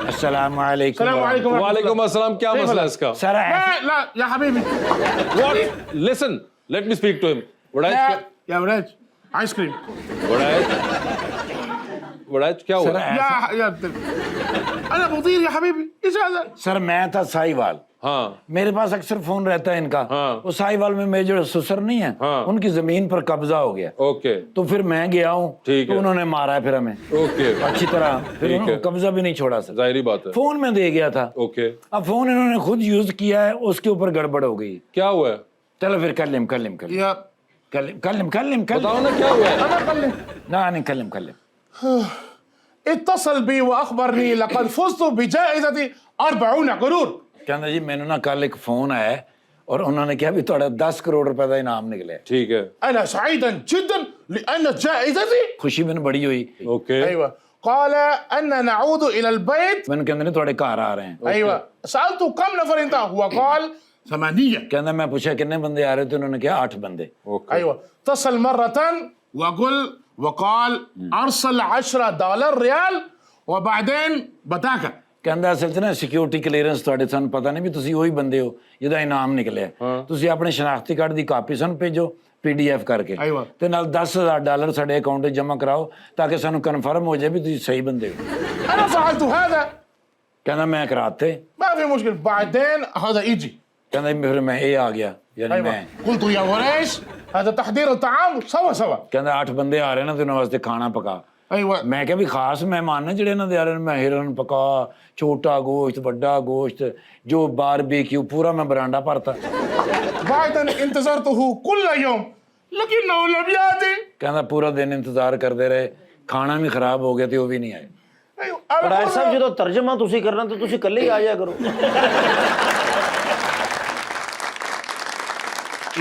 अस्सलाम वालेकुम। السلام عليكم ورحمة वालेकुम अस्सलाम, क्या मसला है इसका? सर لا لا يا حبيبي What? Listen, let me speak to him. لا يا ولاد आइस क्रीम वड़ाइच क्या हुआ? يا انا بطير يا حبيبي ايش هذا सर मैं था साहिवाल, हाँ मेरे पास अक्सर फोन रहता है इनका। हाँ। वो साहिवाल में मेरे जो ससुर नहीं है, हाँ। उनकी जमीन पर कब्जा हो गया, ओके तो फिर मैं गया हूँ, ठीक तो है। उन्होंने मारा है फिर हमें ओके, अच्छी तरह, फिर ठीक उन्होंने है। कब्जा भी नहीं छोड़ा सर। जाहिर बात है। फोन में दे गया था, ओके, अब फोन इन्होंने खुद यूज किया है, उसके ऊपर गड़बड़ हो गई। क्या हुआ है? चलो फिर कल्लिम يا बताओ ना क्या हुआ है? انا قلت ना नहीं कल्लिम اتصل بي واخبرني لقد فزت بجائزة 40 قرور कहना जी मैंने ना कल एक फोन आया है और उन्होंने कहा भी थोड़ा 10 करोड़ रुपए का इनाम निकले। ठीक है, انا سعيدا جدا لان جائزتي खुशी मैंने बड़ी हुई। ओके, ايوه قال ان نعود الى البيت मैंने कहते नहीं थोड़े घर आ रहे हैं। ايوه سالته كم نفر انت هو قال 8 कहना मैं पूछा कितने बंदे आ रहे थे, उन्होंने कहा 8 बंदे। ओके, ايوه اتصل مرة وقال ارسل $10 ريال وبعدين بتاكا ਕਹਿੰਦਾ ਅਸਲ 'ਚ ਨਾ ਸਿਕਿਉਰਿਟੀ ਕਲੀਅਰੈਂਸ ਤੁਹਾਡੇ ਸਾਨੂੰ ਪਤਾ ਨਹੀਂ ਵੀ ਤੁਸੀਂ ਉਹੀ ਬੰਦੇ ਹੋ ਜਿਹਦਾ ਇਨਾਮ ਨਿਕਲਿਆ। ਤੁਸੀਂ ਆਪਣੇ ਸ਼ਨਾਖਤੀ ਕਾਰਡ ਦੀ ਕਾਪੀ ਸਾਨੂੰ ਭੇਜੋ PDF ਕਰਕੇ, ਆਈਵਾ। ਤੇ ਨਾਲ $10,000 ਸਾਡੇ ਅਕਾਊਂਟ 'ਚ ਜਮ੍ਹਾਂ ਕਰਾਓ ਤਾਂ ਕਿ ਸਾਨੂੰ ਕਨਫਰਮ ਹੋ ਜਾਏ ਵੀ ਤੁਸੀਂ ਸਹੀ ਬੰਦੇ ਹੋ। انا فعلت هذا ਕਹਿੰਦਾ ਮੈਂ ਕਰਾਤੇ। ما في مشكلة بعدين هذا يجي ਕਹਿੰਦਾ ਜੀ ਫਿਰ ਮੈਂ ਇਹ ਆ ਗਿਆ ਯਾਨੀ ਮੈਂ قلت يا وريش هذا تحضير الطعام سوا سوا ਕਹਿੰਦਾ 8 ਬੰਦੇ ਆ ਰਹੇ ਨੇ ਤੇ ਉਹਨਾਂ ਵਾਸਤੇ ਖਾਣਾ ਪਕਾ ايوه ਮੈਂ ਕਿਹਾ ਵੀ ਖਾਸ ਮਹਿਮਾਨ ਨੇ ਜਿਹੜੇ ਇਹਨਾਂ ਦੇ ਆ ਰਹੇ ਨੇ ਮੈਂ ਹਿਰਨ ਪਕਾ ਛੋਟਾ ਗੋਸ਼ਤ ਵੱਡਾ ਗੋਸ਼ਤ ਜੋ ਬਾਰਬੀਕਿਊ ਪੂਰਾ ਮੈਂ ਬਰਾਂਡਾ ਭਰਤਾ بعد ان انتظرته كل يوم لكنه لم ياتي ਕਹਿੰਦਾ ਪੂਰਾ ਦਿਨ ਇੰਤਜ਼ਾਰ ਕਰਦੇ ਰਹੇ ਖਾਣਾ ਵੀ ਖਰਾਬ ਹੋ ਗਿਆ ਤੇ ਉਹ ਵੀ ਨਹੀਂ ਆਏ ايوه ਪੜਾਇ ਸਾਹਿਬ ਜਦੋਂ ਤਰਜਮਾ ਤੁਸੀਂ ਕਰਨਾ ਤਾਂ ਤੁਸੀਂ ਇਕੱਲੇ ਹੀ ਆ ਜਾਇਆ ਕਰੋ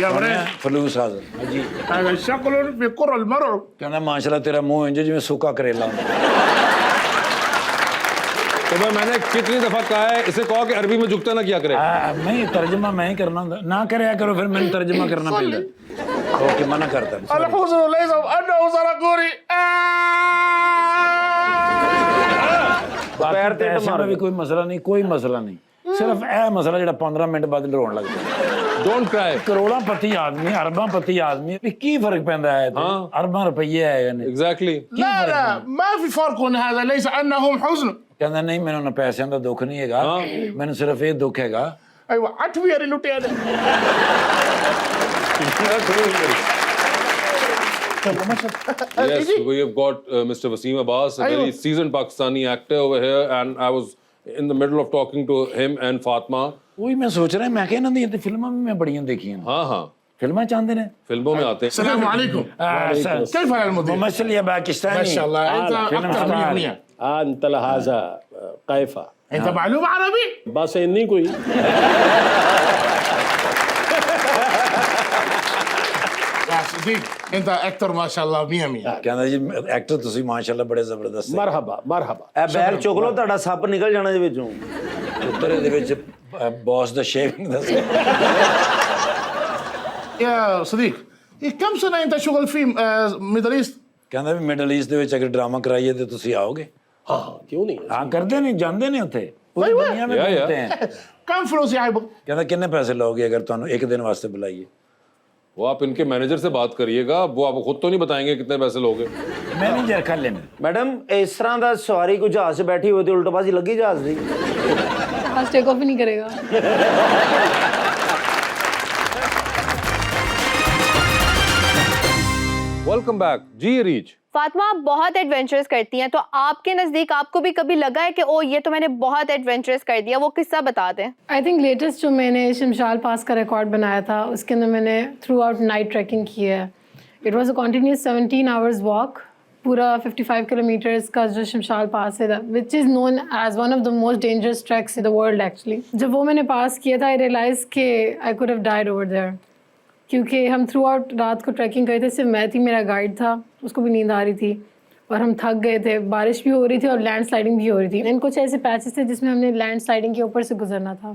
يا وريش ਫਲੂਸ ਹਾਜ਼ਰ ਜੀ هذا شكل في قرى المرء ਕਹਿੰਦਾ ਮਾਸ਼ਾਅੱਲਾ ਤੇਰਾ ਮੂੰਹ ਇੰਜ ਜਿਵੇਂ ਸੁੱਕਾ ਕਰੇਲਾ ਹੁੰਦਾ तो मैं मैंने कितनी दफा कहा है इसे कहो कि अरबी में झुकता ना क्या करे ਨਹੀਂ ਤਰਜਮਾ ਮੈਂ ਹੀ ਕਰਨਾ ਹੁੰਦਾ ਨਾ ਕਰਿਆ ਕਰੋ ਫਿਰ ਮੈਨੂੰ ਤਰਜਮਾ ਕਰਨਾ ਪੈਂਦਾ ਓਕੇ ਮਨਾ ਕਰਦਾ الحزن ليس انه سرقوني ਪੈਰ ਤੇ ਮਾਰ ਵੀ ਕੋਈ ਮਸਲਾ ਨਹੀਂ ਕੋਈ ਮਸਲਾ ਨਹੀਂ ਸਿਰਫ ਇਹ ਮਸਲਾ ਜਿਹੜਾ 15 ਮਿੰਟ ਬਾਅਦ ਰੋਣ ਲੱਗ ਜਾਂਦਾ डोंट क्राई ਕਰੋੜਾਂ ਪਤੀ ਆਦਮੀ ਅਰਬਾਂ ਪਤੀ ਆਦਮੀ ਵੀ ਕੀ ਫਰਕ ਪੈਂਦਾ ਹੈ ਅਰਬਾਂ ਰੁਪਈਏ ਆਏ ਨੇ एग्जैक्टली لا لا ما في فرق هذا ليس انهم حزن ਕਹਿੰਦਾ ਨਹੀਂ ਮੈਨੂੰ ਨਾ ਪੈਸਿਆਂ ਦਾ ਦੁੱਖ ਨਹੀਂ ਹੈਗਾ ਮੈਨੂੰ ਸਿਰਫ ਇਹ ਦੁੱਖ ਹੈਗਾ ايوه عتوير لوتياده Yes, we have got Mr. Wasim Abbas, a very seasoned Pakistani actor over here, and I was in the middle of talking to him and Fatma. ਉਹੀ ਮੈਂ ਸੋਚ ਰਿਹਾ ਮੈਂ ਕਿਹਾ ਇਹਨਾਂ ਦੀਆਂ ਤੇ ਫਿਲਮਾਂ ਵੀ ਮੈਂ ਬੜੀਆਂ ਦੇਖੀਆਂ हाँ हाँ ਫਿਲਮਾਂ ਚਾਹੁੰਦੇ ਨੇ फिल्मों में आते हैं السلام عليكم كيف حال المدير؟ ممثل يا باكستاني ما شاء الله انت اكثر من 100 انت لهذا كيف انت معلوم عربي؟ بس اني کوئی يا صديق انت اكثر ما شاء الله 100 ਕਹਿੰਦਾ ਜੀ ਐਕਟਰ ਤੁਸੀਂ ਮਾਸ਼ਾਅੱਲਾ ਬੜੇ ਜ਼ਬਰਦਸਤ ਹੈ مرحبا مرحبا ਇਹ ਬੈਗ ਚੁੱਕ ਲਓ ਤੁਹਾਡਾ ਸੱਪ ਨਿਕਲ ਜਾਣਾ ਦੇ ਵਿੱਚੋਂ ਉੱਤਰ ਇਹਦੇ ਵਿੱਚ ਬੌਸ ਦਾ ਸ਼ੇਵਿੰਗ ਦਾ يا صديق كم سنه انت شغل في ميدل ايست؟ ਕਹਿੰਦਾ ਵੀ ਮਿਡਲ ਈਸਟ ਦੇ ਵਿੱਚ ਅਗਰ ਡਰਾਮਾ ਕਰਾਈਏ ਤੇ ਤੁਸੀਂ ਆਓਗੇ हाँ क्यों नहीं ਹਾਂ ਕਰਦੇ ਨੇ ਜਾਂਦੇ ਨੇ ਉੱਥੇ ਪੂਰੀ ਦੁਨੀਆ ਵਿੱਚ ਘੁੰਮਤੇ हैं كم فلوس يا حبيبي؟ ਕਹਿੰਦਾ ਕਿੰਨੇ ਪੈਸੇ ਲਓਗੇ ਅਗਰ ਤੁਹਾਨੂੰ ਇੱਕ ਦਿਨ ਵਾਸਤੇ ਬੁਲਾਈਏ वो आप इनके मैनेजर से बात करिएगा, वो आपको खुद तो नहीं बताएंगे कितने पैसे लोगे। ਮੈਨੇਜਰ ਕਰ ਲੈਣ ਮੈਡਮ ਇਸ ਤਰ੍ਹਾਂ ਦਾ ਸਵਾਰੀ ਕੋਈ ਜਹਾਜ਼ 'ਚ ਬੈਠੀ ਹੋਵੇ ਤੇ ਉਲਟਾਬਾਜ਼ੀ ਲੱਗੀ ਜਹਾਜ਼ ਦੀ आज टेक ऑफ ही नहीं करेगा वेलकम बैक जी रीच। फातिमा आप बहुत एडवेंचरस करती हैं, तो आपके नज़दीक आपको भी कभी लगा है कि ओ ये तो मैंने बहुत एडवेंचरस कर दिया, वो किस्सा बता दें। आई थिंक लेटेस्ट जो मैंने शमशाल पास का रिकॉर्ड बनाया था उसके अंदर मैंने थ्रू आउट नाइट ट्रैकिंग की है। It was a continuous 17 hours walk, पूरा 55 किलोमीटर्स का जो शमशाल पास है which is known as one of the most dangerous tracks in the world actually. जब वो मैंने पास किया था आई रियलाइज़ कि I could have died over there, क्योंकि हम थ्रू आउट रात को ट्रैकिंग कर रहे थे, सिर्फ मैं थी, मेरा गाइड था, उसको भी नींद आ रही थी और हम थक गए थे, बारिश भी हो रही थी और लैंड स्लाइडिंग भी हो रही थी। इन कुछ ऐसे पैचेस थे जिसमें हमने लैंड स्लाइडिंग के ऊपर से गुजरना था।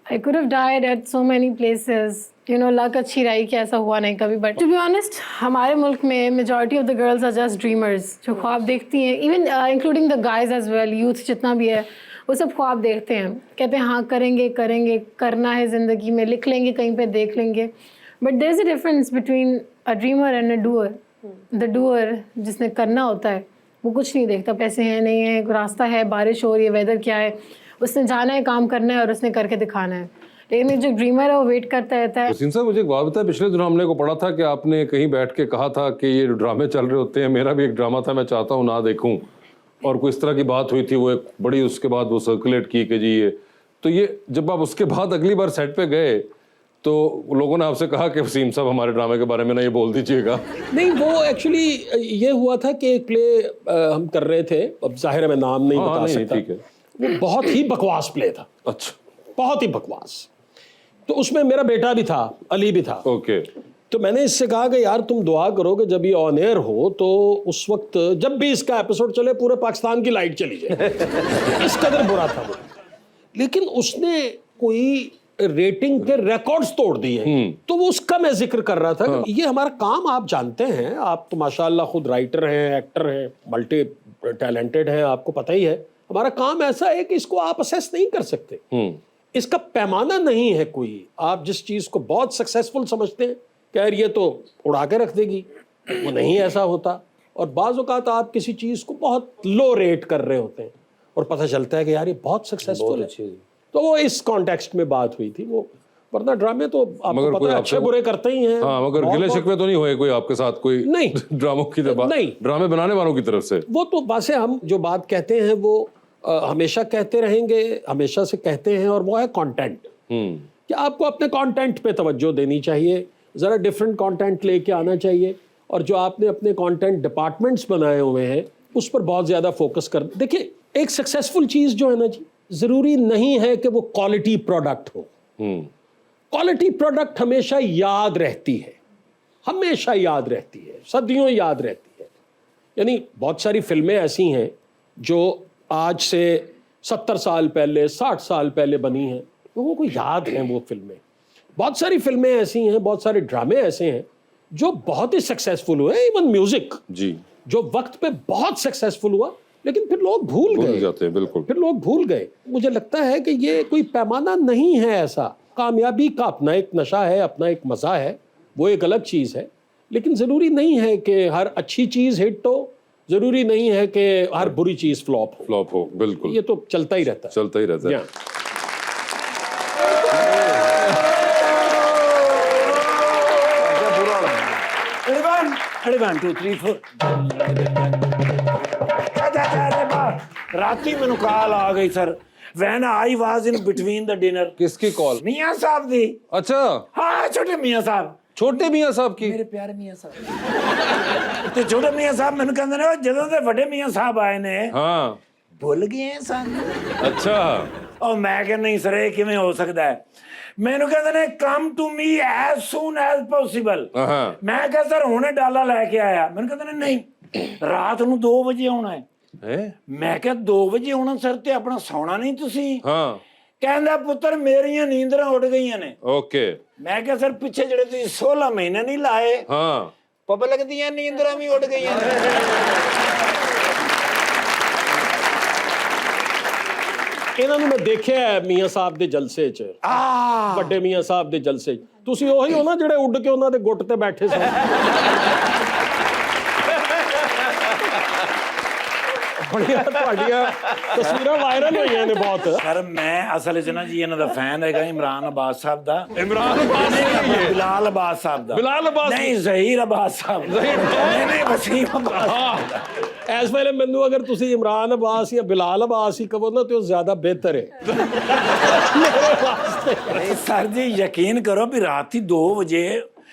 आई could have died eight so many places, you know, luck अच्छी रही कि ऐसा हुआ नहीं कभी। बट टू बी ऑनेस्ट हमारे मुल्क में majority of the girls are just dreamers, जो ख्वाब देखती हैं, even including the guys as well, youth जितना भी है वो सब ख्वाब देखते हैं, कहते हैं हाँ करेंगे करेंगे, करना है ज़िंदगी में, लिख लेंगे कहीं पे, देख लेंगे। But there is a difference between a dreamer and a doer. The doer जिसने करना होता है वो कुछ नहीं देखता, पैसे हैं नहीं है, रास्ता है, बारिश हो रही है, वेदर क्या है, उसने जाना है, काम करना है और उसने करके दिखाना है। लेकिन जो ड्रीमर है वो वेट करता रहता है। वसीम साहब मुझे एक बात बताया, पिछले दिनों हमने को पढ़ा था कि आपने कहीं बैठ के कहा था कि ये ड्रामे चल रहे होते हैं, मेरा भी एक ड्रामा था, मैं चाहता हूँ ना देखूँ, और कोई इस तरह की बात हुई थी, वो एक बड़ी उसके बाद वो सर्कुलेट की कि जी ये, तो ये जब आप उसके बाद अगली बार सेट पे गए तो लोगों ने आपसे कहा कि वसीम साहब हमारे ड्रामे के बारे में ना ये बोल दीजिएगा। नहीं, वो एक्चुअली ये हुआ था कि एक प्ले हम कर रहे थे, अब जाहिर है मैं नाम नहीं बता सकता, ठीक है, वो बहुत ही बकवास प्ले था। अच्छा, बहुत ही बकवास। तो उसमें मेरा बेटा भी था, अली भी था। ओके। तो मैंने इससे कहा कि यार तुम दुआ करो कि जब ये ऑन एयर हो तो उस वक्त जब भी इसका एपिसोड चले पूरे पाकिस्तान की लाइट चली जाए। इस कदर बुरा था वो। लेकिन उसने कोई रेटिंग के रिकॉर्ड्स तोड़ दिए, तो वो उसका मैं जिक्र कर रहा था कि ये हमारा काम आप जानते हैं, आप तो माशाल्लाह खुद राइटर हैं, एक्टर हैं, मल्टी टैलेंटेड हैं, आपको पता ही है। हमारा काम ऐसा है कि इसको आप असेस नहीं कर सकते, इसका पैमाना नहीं है कोई। आप जिस चीज को बहुत सक्सेसफुल समझते हैं कि यार ये तो उड़ा के रख देगी, वो नहीं ऐसा होता। और बाज़ औक़ात आप किसी चीज को बहुत लो रेट कर रहे होते हैं और पता चलता है कि यार ये बहुत सक्सेसफुल है। तो वो इस कॉन्टेक्स्ट में बात हुई थी। वो वरना ड्रामे तो आपको मगर पता कोई है आपसे अच्छे बुरे करते ही हैं। हाँ, मगर गिले शिकवे तो नहीं हुए कोई आपके साथ कोई नहीं। ड्रामों की तरफ नहीं। ड्रामे बनाने वालों की तरफ से? वो तो वैसे हम जो बात कहते हैं वो हमेशा कहते रहेंगे, हमेशा से कहते हैं, और वो है कंटेंट, कि आपको अपने कंटेंट पे तवज्जो देनी चाहिए, ज़रा डिफरेंट कंटेंट लेके आना चाहिए, और जो आपने अपने कंटेंट डिपार्टमेंट्स बनाए हुए हैं उस पर बहुत ज़्यादा फोकस कर। देखिए, एक सक्सेसफुल चीज़ जो है ना जी, ज़रूरी नहीं है कि वो क्वालिटी प्रोडक्ट हो। क्वालिटी प्रोडक्ट हमेशा याद रहती है, हमेशा याद रहती है, सदियों याद रहती है। यानी बहुत सारी फिल्में ऐसी हैं जो आज से 70 साल पहले, 60 साल पहले बनी हैं, लोगों को याद हैं वो फिल्में। बहुत सारी फिल्में ऐसी हैं, बहुत सारे ड्रामे ऐसे हैं जो बहुत ही सक्सेसफुल हुए। इवन म्यूजिक जी, जो वक्त पे बहुत सक्सेसफुल हुआ, लेकिन फिर लोग भूल गए जाते हैं, बिल्कुल। फिर लोग भूल गए। मुझे लगता है कि ये कोई पैमाना नहीं है ऐसा। कामयाबी का अपना एक नशा है, अपना एक मज़ा है, वो एक अलग चीज़ है, लेकिन ज़रूरी नहीं है कि हर अच्छी चीज़ हिट हो, ज़रूरी नहीं है कि हर बुरी चीज़ फ्लॉप हो। बिल्कुल, ये तो चलता ही रहता है। चलता ही रहता है। Yeah. Ready, 1, 2, 3, 4 राती मैनू कॉल आ गई sir, when I was in between the dinner। किसकी कॉल? मियाँ साहब दी। अच्छा, हाँ, छोटे मियाँ साहब, छोटे मियाँ साहब की? मेरे प्यारे मियाँ साहब। ਤੇ ਛੋਟੇ ਮੀਆਂ ਸਾਹਿਬ ਮੈਨੂੰ ਕਹਿੰਦੇ ਨੇ, ਜਦੋਂ ਦੇ ਵੱਡੇ ਮੀਆਂ ਸਾਹਿਬ ਆਏ ਨੇ हाँ, ਭੁੱਲ ਗਏ ਸਾਨੂੰ। अच्छा, ਉਹ ਮੈਂ ਕਿਹਾ ਨਹੀਂ ਸਰ, ਇਹ ਕਿਵੇਂ ਹੋ ਸਕਦਾ ਹੈ। ਮੈਨੂੰ ਕਹਿੰਦੇ ਨੇ come to me as soon as possible. हाँ, ਮੈਂ ਕਿਹਾ ਸਰ ਹੁਣੇ ਡਾਲਾ ਲੈ ਕੇ ਆਇਆ। ਮੈਨੂੰ ਕਹਿੰਦੇ ਨੇ ਨਹੀਂ, ਰਾਤ ਨੂੰ 2 ਵਜੇ ਆਉਣਾ ਹੈ। हैं? ਮੈਂ ਕਿਹਾ 2 ਵਜੇ ਆਉਣਾ ਸਰ, ਤੇ ਆਪਣਾ ਸੌਣਾ ਨਹੀਂ ਤੁਸੀਂ? हाँ, ਕਹਿੰਦਾ ਪੁੱਤਰ ਮੇਰੀਆਂ ਨੀਂਦਰਾਂ ਉੱਡ ਗਈਆਂ ਨੇ। ओके, ਮੈਂ ਕਿਹਾ ਸਰ ਪਿੱਛੇ ਜਿਹੜੇ ਤੁਸੀਂ 16 ਮਹੀਨੇ ਨਹੀਂ ਲਾਏ, हाँ, ਪਬਲਿਕ ਦੀਆਂ ਨੀਂਦਰਾਂ ਵੀ ਉੱਡ ਗਈਆਂ ਨੇ। ਇਹਨਾਂ ਨੂੰ ਮੈਂ ਦੇਖਿਆ ਹੈ ਮੀਆਂ ਸਾਹਿਬ ਦੇ ਜਲਸੇ 'ਚ, ਵੱਡੇ ਮੀਆਂ ਸਾਹਿਬ ਦੇ ਜਲਸੇ 'ਚ। ਤੁਸੀਂ ਉਹੀ ਹੋ ਨਾ ਜਿਹੜੇ ਉੱਡ ਕੇ ਉਹਨਾਂ ਦੇ ਗੁੱਟ ਤੇ ਬੈਠੇ ਸਨ? ਬੜੀਆਂ ਤੁਹਾਡੀਆਂ ਤਸਵੀਰਾਂ ਵਾਇਰਲ ਹੋਈਆਂ ਨੇ ਬਹੁਤ। ਸਰ ਮੈਂ ਅਸਲ ਵਿੱਚ ਨਾ ਜੀ ਇਹਨਾਂ ਦਾ ਫੈਨ ਹੈਗਾ ਇਮਰਾਨ ਅਬਾਸ ਸਾਹਿਬ ਦਾ। इमरान अब्बास ਨਹੀਂ, ਬਿਲਾਲ ਅਬਾਸ ਸਾਹਿਬ ਦਾ। बिलाल अब्बास ਨਹੀਂ, ਜ਼ਹੀਰ ਅਬਾਸ ਸਾਹਿਬ ਦਾ। ਨਹੀਂ, ਵਸੀਮ ਅਬਾਸ ਸਾਹਿਬ ਦਾ। ਇਸ ਵੇਲੇ ਮੈਨੂੰ ਅਗਰ ਤੁਸੀਂ ਇਮਰਾਨ ਅਬਾਸ ਜਾਂ ਬਿਲਾਲ ਅਬਾਸ ਹੀ ਕਹੋ ਨਾ, ਤੇ ਉਹ ਜ਼ਿਆਦਾ ਬਿਹਤਰ ਹੈ ਮੇਰੇ ਵਾਸਤੇ। ਨਹੀਂ ਸਰ ਜੀ, ਯਕੀਨ ਕਰੋ ਵੀ ਰਾਤੀ 2 ਵਜੇ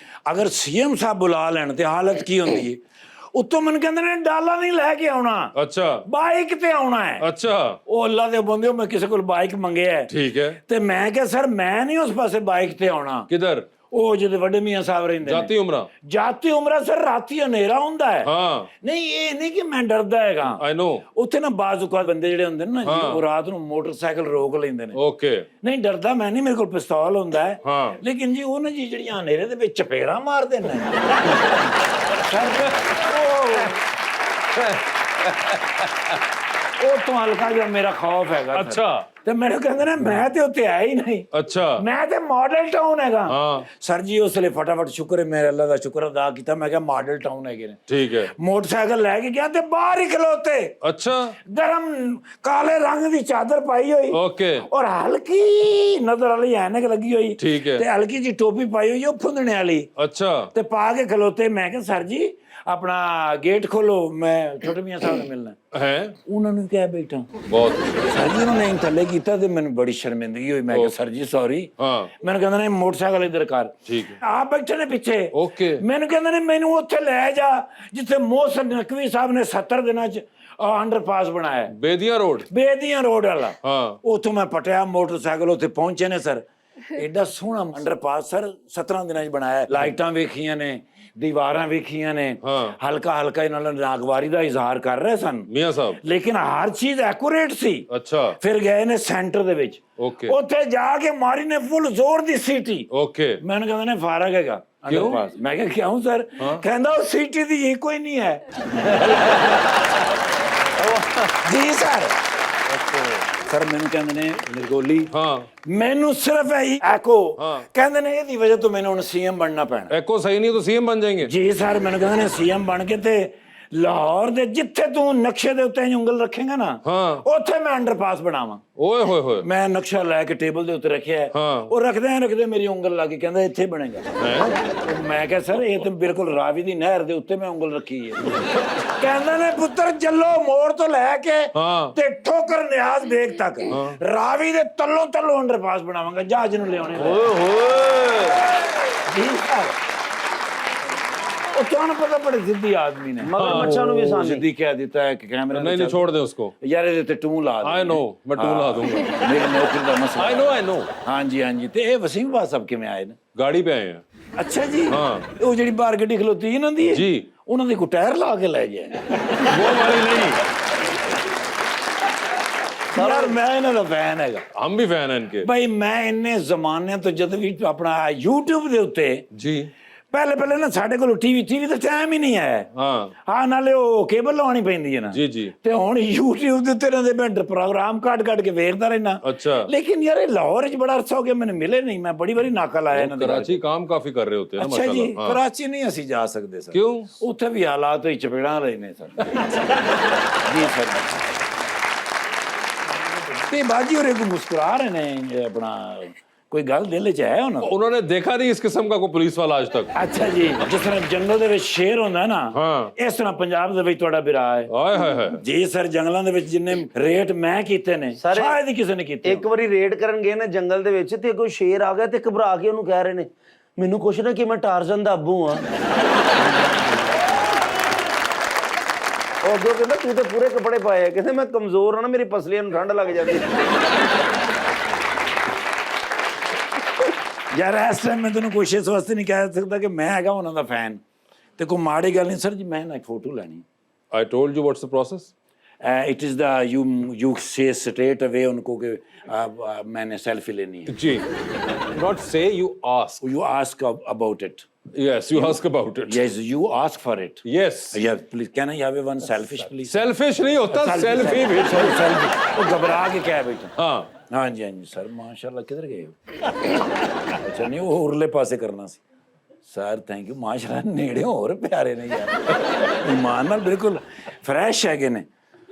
ਅਗਰ ਸੀਐਮ ਸਾਹਿਬ ਬੁਲਾ ਲੈਣ ਤੇ ਹਾਲਤ ਕੀ ਹੁੰਦੀ ਹੈ। ਉੱਤੋਂ ਮੈਨੂੰ ਕਹਿੰਦੇ ਨੇ ਡਾਲਾ ਨਹੀਂ ਲੈ ਕੇ ਆਉਣਾ, अच्छा, ਬਾਈਕ ਤੇ ਆਉਣਾ ਹੈ। अच्छा, ਉਹ ਅੱਲਾ ਦੇ ਬੰਦਿਓ, ਮੈਂ ਕਿਸੇ ਕੋਲ ਬਾਈਕ ਮੰਗਿਆ ਹੈ। ठीक है। ਤੇ ਮੈਂ ਕਿਹਾ ਸਰ ਮੈਂ ਨਹੀਂ ਉਸ ਪਾਸੇ ਬਾਈਕ ਤੇ ਆਉਣਾ। किधर? ਉਹ ਜਿਹਦੇ ਵੱਡੇ ਮੀਆਂ ਸਾਹਿਬ ਰਹਿੰਦੇ ਨੇ। जाती उम्रा? ਜਾਤੀ ਉਮਰਾ ਸਰ, ਰਾਤੀ ਹਨੇਰਾ ਹੁੰਦਾ ਹੈ। हाँ, ਨਹੀਂ, ਇਹ ਨਹੀਂ ਕਿ ਮੈਂ ਡਰਦਾ ਹੈਗਾ। आई नो, ਉੱਥੇ ਨਾ ਬਾਜ਼ੂਕਾਤ ਬੰਦੇ ਜਿਹੜੇ ਹੁੰਦੇ ਨੇ ਨਾ ਜੀ, ਉਹ ਰਾਤ ਨੂੰ ਮੋਟਰਸਾਈਕਲ ਰੋਕ ਲੈਂਦੇ ਨੇ। ओके, ਨਹੀਂ ਡਰਦਾ ਮੈਂ ਨਹੀਂ, ਮੇਰੇ ਕੋਲ ਪਿਸਤੌਲ ਹੁੰਦਾ ਹੈ। ਹਾਂ। ਲੇਕਿਨ ਜੀ ਉਹ ਨਾ ਜੀ ਜਿਹੜੀਆਂ ਹਨੇਰੇ ਦੇ ਵਿੱਚ ਚਪੇੜਾਂ ਮਾਰਦੇ ਨੇ ਉਹ ਤੋਂ ਹਲਕਾ ਜਿਹਾ ਮੇਰਾ ਖੌਫ ਹੈਗਾ ਸਰ। अच्छा, ਤੇ ਮੈਨੂੰ ਕਹਿੰਦੇ ਨੇ ਮੈਂ ਤੇ ਉੱਥੇ ਆਇਆ ਹੀ ਨਹੀਂ, अच्छा, ਮੈਂ ਤੇ ਮਾਡਲ ਟਾਊਨ ਹੈਗਾ। हाँ, ਸਰ ਜੀ ਉਸ ਲਈ ਫਟਾਫਟ ਸ਼ੁਕਰ ਹੈ, ਮੇਰੇ ਅੱਲਾ ਦਾ ਸ਼ੁਕਰ ਅਦਾ ਕੀਤਾ। ਮੈਂ ਕਿਹਾ ਮਾਡਲ ਟਾਊਨ ਹੈਗੇ ਨੇ। ठीक है। ਮੋਟਰਸਾਈਕਲ ਲੈ ਕੇ ਗਿਆ ਤੇ ਬਾਹਰ ਹੀ ਖਲੋਤੇ, अच्छा, ਗਰਮ ਕਾਲੇ ਰੰਗ ਦੀ ਚਾਦਰ ਪਾਈ ਹੋਈ, ओके, ਔਰ ਹਲਕੀ ਨਜ਼ਰ ਵਾਲੀ ਐਨਕ ਲੱਗੀ ਹੋਈ, ठीक है। ਤੇ ਹਲਕੀ ਜੀ ਟੋਪੀ ਪਾਈ ਹੋਈ ਉਹ ਫੁੰਦਣੇ ਵਾਲੀ, अच्छा, ਤੇ ਪਾ ਕੇ ਖਲੋਤੇ। ਮੈਂ ਕਿਹਾ ਸਰ ਜੀ ਆਪਣਾ ਗੇਟ ਖੋਲੋ, ਮੈਂ ਛੋਟੇ ਮੀਆਂ ਸਾਹਿਬ ਨੂੰ ਮਿਲਣਾ। हैं? ਉਹਨਾਂ ਨੂੰ ਕਿਹਾ ਬੈਠਾ। बहुत, ਸਰ ਜੀ ਉਹਨਾਂ ਨੇ ਥੱਲੇ ਕੀਤਾ ਤੇ ਮੈਨੂੰ ਬੜੀ ਸ਼ਰਮਿੰਦਗੀ ਹੋਈ। ਮੈਂ ਕਿਹਾ ਸਰ ਜੀ ਸੌਰੀ। हाँ, ਮੈਨੂੰ ਕਹਿੰਦੇ ਨੇ ਮੋਟਰਸਾਈਕਲ ਇੱਧਰ ਕਰ। ठीक है, ਆਪ ਬੈਠੇ ਨੇ ਪਿੱਛੇ। ओके, ਮੈਨੂੰ ਕਹਿੰਦੇ ਨੇ ਮੈਨੂੰ ਉੱਥੇ ਲੈ ਜਾ ਜਿੱਥੇ ਮੋਹਸਨ ਨਕਵੀ ਸਾਹਿਬ ਨੇ 70 ਦਿਨਾਂ ਚ ਅੰਡਰਪਾਸ ਬਣਾਇਆ, बेदिया रोड? ਬੇਦੀਆਂ ਰੋਡ ਵਾਲਾ। हाँ, ਉੱਥੋਂ ਮੈਂ ਪਟਿਆ ਮੋਟਰਸਾਈਕਲ, ਉੱਥੇ ਪਹੁੰਚੇ ਨੇ ਸਰ। ਐਡਾ ਸੋਹਣਾ ਅੰਡਰਪਾਸ ਸਰ 17 ਦਿਨਾਂ ਚ ਬਣਾਇਆ। ਲਾਈਟਾਂ ਵੇਖੀਆਂ ਨੇ, ਦੀਵਾਰਾਂ ਵੇਖੀਆਂ ਨੇ, ਹਾਂ। ਹਲਕਾ ਹਲਕਾ ਇਹਨਾਂ ਨਾਲ ਨਾਗਵਾਰੀ ਦਾ ਇਜ਼ਹਾਰ ਕਰ ਰਹੇ ਸਨ, मियाँ साहब? ਲੇਕਿਨ ਹਰ ਚੀਜ਼ ਐਕੂਰੇਟ ਸੀ। अच्छा, ਫਿਰ ਗਏ ਨੇ ਸੈਂਟਰ ਦੇ ਵਿੱਚ, ओके, ਉੱਥੇ ਜਾ ਕੇ ਮਾਰੀ ਨੇ ਫੁੱਲ ਜ਼ੋਰ ਦੀ ਸੀਟੀ। ओके, ਮੈਨੂੰ ਕਹਿੰਦੇ ਨੇ ਫਾਰਗ ਹੈਗਾ ਅੰਡਰਪਾਸ। ਮੈਂ ਕਿਹਾ ਕਿਉਂ ਸਰ? ਕਹਿੰਦਾ ਉਹ ਸੀਟੀ ਦੀ ਹੀ ਕੋਈ ਨਹੀਂ ਹੈ। ਜੀ ਸਰ। ਸਰ ਮੈਨੂੰ ਕਹਿੰਦੇ ਨੇ ਨਿਰਗੋਲੀ, हाँ, ਮੈਨੂੰ ਸਿਰਫ ਇਹੀ ਐਕੋ ਹਾਂ। ਕਹਿੰਦੇ ਨੇ ਇਹਦੀ ਵਜ੍ਹਾ ਤੋਂ ਮੈਨੂੰ ਹੁਣ ਸੀਐਮ ਬਣਨਾ ਪੈਣਾ। एको सही नहीं तो सीएम बन जाएंगे? ਜੀ ਸਰ, ਮੈਨੂੰ ਕਹਿੰਦੇ ਨੇ ਸੀਐਮ ਬਣ ਕੇ ਤੇ ਲਾਹੌਰ ਦੇ ਜਿੱਥੇ ਤੂੰ ਨਕਸ਼ੇ ਦੇ ਉੱਤੇ ਉਂਗਲ ਰੱਖੇਗਾ ਨਾ ਉੱਥੇ ਮੈਂ ਅੰਡਰਪਾਸ ਬਣਾਵਾਂ। ओए होए होए ਮੈਂ ਨਕਸ਼ਾ ਲੈ ਕੇ ਟੇਬਲ ਦੇ ਉੱਤੇ ਰੱਖਿਆ ਹੈ। ਉਹ ਰੱਖਦੇ ਮੇਰੀ ਉਂਗਲ ਲਾ ਕੇ ਕਹਿੰਦਾ ਇੱਥੇ ਬਣੇਗਾ। ਮੈਂ ਕਿਹਾ ਸਰ ਇਹ ਤਾਂ ਬਿਲਕੁਲ ਰਾਵੀ ਦੀ ਨਹਿਰ ਦੇ ਉੱਤੇ ਮੈਂ ਉਂਗਲ ਰੱਖੀ ਹੈ। ਕਹਿੰਦਾ ਨੇ ਪੁੱਤਰ ਜੱਲੋ ਮੋੜ ਤੋਂ ਲੈ ਕੇ ਤੇ ਠੋਕਰ ਨਿਆਜ਼ ਬੇਗ ਤੱਕ ਰਾਵੀ ਦੇ ਤੱਲੋਂ ਅੰਡਰਪਾਸ ਬਣਾਵਾਂਗਾ ਜਹਾਜ਼ ਨੂੰ ਲਿਆਉਣੇ। ओए होए ਜੀ ਸਰ ਉਹ ਤੁਹਾਨੂੰ ਪਤਾ ਬੜੇ ਜ਼ਿੱਦੀ ਆਦਮੀ ਨੇ मगर मच्छा नु भी सानी ਜ਼ਿੱਦੀ ਕਹਿ ਦਿੱਤਾ ਹੈ ਕਿ ਕੈਮਰਾ नहीं छोड़ दे उसको ਯਾਰ ਇਹਦੇ ਤੇ ਟੂੰ ਲਾ ਦੇ। आई नो मैं टूल ला दूंगा ਮੇਰੇ ਨੌਕਰੀ ਦਾ ਮਸਲਾ आई नो ਹਾਂਜੀ ਤੇ ਇਹ ਵਸੀਮ ਬਾਦ ਸਾਹਿਬ ਕਿਵੇਂ ਆਏ ਨੇ? गाड़ी पे आए हैं ਅੱਛਾ ਜੀ ਉਹ ਜਿਹੜੀ ਬਾਹਰ ਗੱਡੀ ਖਲੋਤੀ ਇਹਨਾਂ ਦੀ जी ਉਹਨਾਂ ਦੇ ਕੋ ਟਾਇਰ ਲਾ ਕੇ ਲੈ ਜਾਏ। वो वाली नहीं ਯਾਰ ਮੈਂ ਇਹਨਾਂ ਦਾ ਫੈਨ ਹੈਗਾ हम भी फैन हैं इनके ਭਾਈ। ਮੈਂ ਇੰਨੇ ਜ਼ਮਾਨੇ ਤੋਂ ਜਦ ਵੀ ਆਪਣਾ YouTube ਦੇ ਉੱਤੇ जी ਪਹਿਲੇ ਨਾ ਸਾਡੇ ਕੋਲ ਟੀਵੀ ਦਾ ਟਾਈਮ ਹੀ ਨਹੀਂ ਆਇਆ। ਹਾਂ ਨਾਲੇ ਉਹ ਕੇਬਲ ਲਾਉਣੀ ਪੈਂਦੀ ਹੈ ਨਾ जी ਤੇ ਹੁਣ YouTube ਦੇ ਉੱਤੇ ਰਹਿੰਦੇ ਮੈਂ ਪ੍ਰੋਗਰਾਮ ਕੱਢ ਕੇ ਵੇਖਦਾ ਰਹਿਣਾ। अच्छा ਲੇਕਿਨ ਯਾਰ ਇਹ ਲਾਹੌਰ 'ਚ ਬੜਾ ਅਰਸਾ ਹੋ ਗਿਆ ਮੈਨੂੰ ਮਿਲੇ ਨਹੀਂ। ਮੈਂ ਬੜੀ ਵਾਰੀ ਨਾਕਾ ਲਾਇਆ ਇਹਨਾਂ ਦੇ। कराची काम काफी कर रहे होते हैं ना ਅੱਛਾ ਜੀ माशाल्लाह ਕਰਾਚੀ ਨਹੀਂ ਅਸੀਂ ਜਾ ਸਕਦੇ ਸਰ। क्यों ਉੱਥੇ ਵੀ ਹਾਲਾਤ ਹੋਈ ਚਪੇੜਾਂ ਰਹੇ ਨੇ ਸਰ। ਜੀ ਸਰ ਤੇ ਬਾਜੀ ਹੋਰੇ ਕੋ ਮੁਸਕਰਾ ਰਹੇ ਨੇ ਆਪਣਾ ਕੋਈ ਗੱਲ ਦਿਲ 'ਚ ਹੈ ਉਹਨਾਂ? उन्होंने देखा नहीं इस किस्म का कोई पुलिस वाला आज तक ਅੱਛਾ ਜੀ ਜਿਸ ਤਰ੍ਹਾਂ ਜੰਗਲ ਦੇ ਵਿੱਚ ਸ਼ੇਰ ਹੁੰਦਾ ਹੈ ਨਾ ਇਸ ਤਰ੍ਹਾਂ ਪੰਜਾਬ ਦੇ ਵਿੱਚ ਤੁਹਾਡਾ ਬਿਰਾ ਹੈ। हाय हाय हाय ਜੀ ਸਰ ਜੰਗਲਾਂ ਦੇ ਵਿੱਚ ਜਿੰਨੇ ਰੇਟ ਮੈਂ ਕੀਤੇ ਨੇ ਸ਼ਾਇਦ ਹੀ ਕਿਸੇ ਨੇ ਕੀਤੇ। ਇੱਕ ਵਾਰੀ ਰੇਡ ਕਰਨ ਗਏ ਨੇ ਜੰਗਲ ਦੇ ਵਿੱਚ ਤੇ ਕੋਈ ਸ਼ੇਰ ਆ ਗਿਆ ਤੇ ਘਬਰਾ ਕੇ ਉਹਨੂੰ ਕਹਿ ਰਹੇ ਨੇ ਮੈਨੂੰ ਕੁਛ ਨਾ ਕਿ ਮੈਂ ਟਾਰਜ਼ਨ ਦਾ ਅੱਬੂ ਆ। ਉਹ ਅੱਗੋਂ ਕਹਿੰਦਾ ਤੂੰ ਤੇ ਪੂਰੇ ਕੱਪੜੇ ਪਾਏ ਆ। ਕਹਿੰਦੇ ਮੈਂ ਕਮਜ਼ੋਰ ਹਾਂ ਨਾ ਮੇਰੀ ਪਸਲੀਆਂ ਨੂੰ ਠੰਡ ਲੱਗ ਜਾਂਦੀ। ਯਾਰ ਇਸ ਟਾਈਮ ਮੈਂ ਤੈਨੂੰ ਕੁਛ ਇਸ ਵਾਸਤੇ ਨਹੀਂ ਕਹਿ ਸਕਦਾ ਕਿ ਮੈਂ ਹੈਗਾ ਉਹਨਾਂ ਦਾ ਫੈਨ ਤੇ ਕੋਈ ਮਾੜੀ ਗੱਲ ਨਹੀਂ ਸਰ ਜੀ। ਮੈਂ ਨਾ ਇੱਕ ਫੋਟੋ ਲੈਣੀ। I told you what's the process it is the you से स्ट्रेट अवे उनको कि मैंने सेल्फी लेनी है। जी not say you ask you ask about it. yes you ask about it yes you ask for it. yes yes please can I have one selfish please? selfish नहीं होता selfie भी selfie वो घबरा के क्या है बेटा? हाँ हाँ जी सर माशाल्लाह किधर गए हो? अच्छा नहीं वो उरले पासे करना सी सर थैंक यू माशाल्लाह नेड़े और प्यारे ने यार ईमान नाल बिल्कुल फ्रेश है ने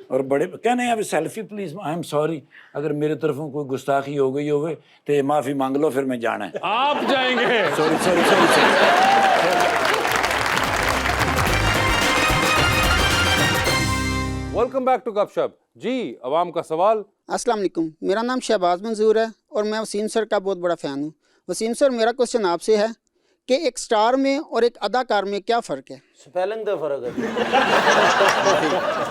और बड़े कहने अब selfie please I am sorry अगर मेरे तरफों कोई गुस्ताखी हो गई होवे तो माफी मांग लो फिर मैं जाना है। आप जाएंगे sorry sorry sorry welcome back to Gupshup जी अवाम का सवाल। अस्सलाम वालेकुम, मेरा नाम शहबाज मंजूर है और मैं वसीम सर का बहुत बड़ा फ़ैन हूँ। वसीम सर मेरा क्वेश्चन आपसे है कि एक स्टार में और एक अदाकार में क्या फ़र्क है? स्पेलिंग का फर्क है।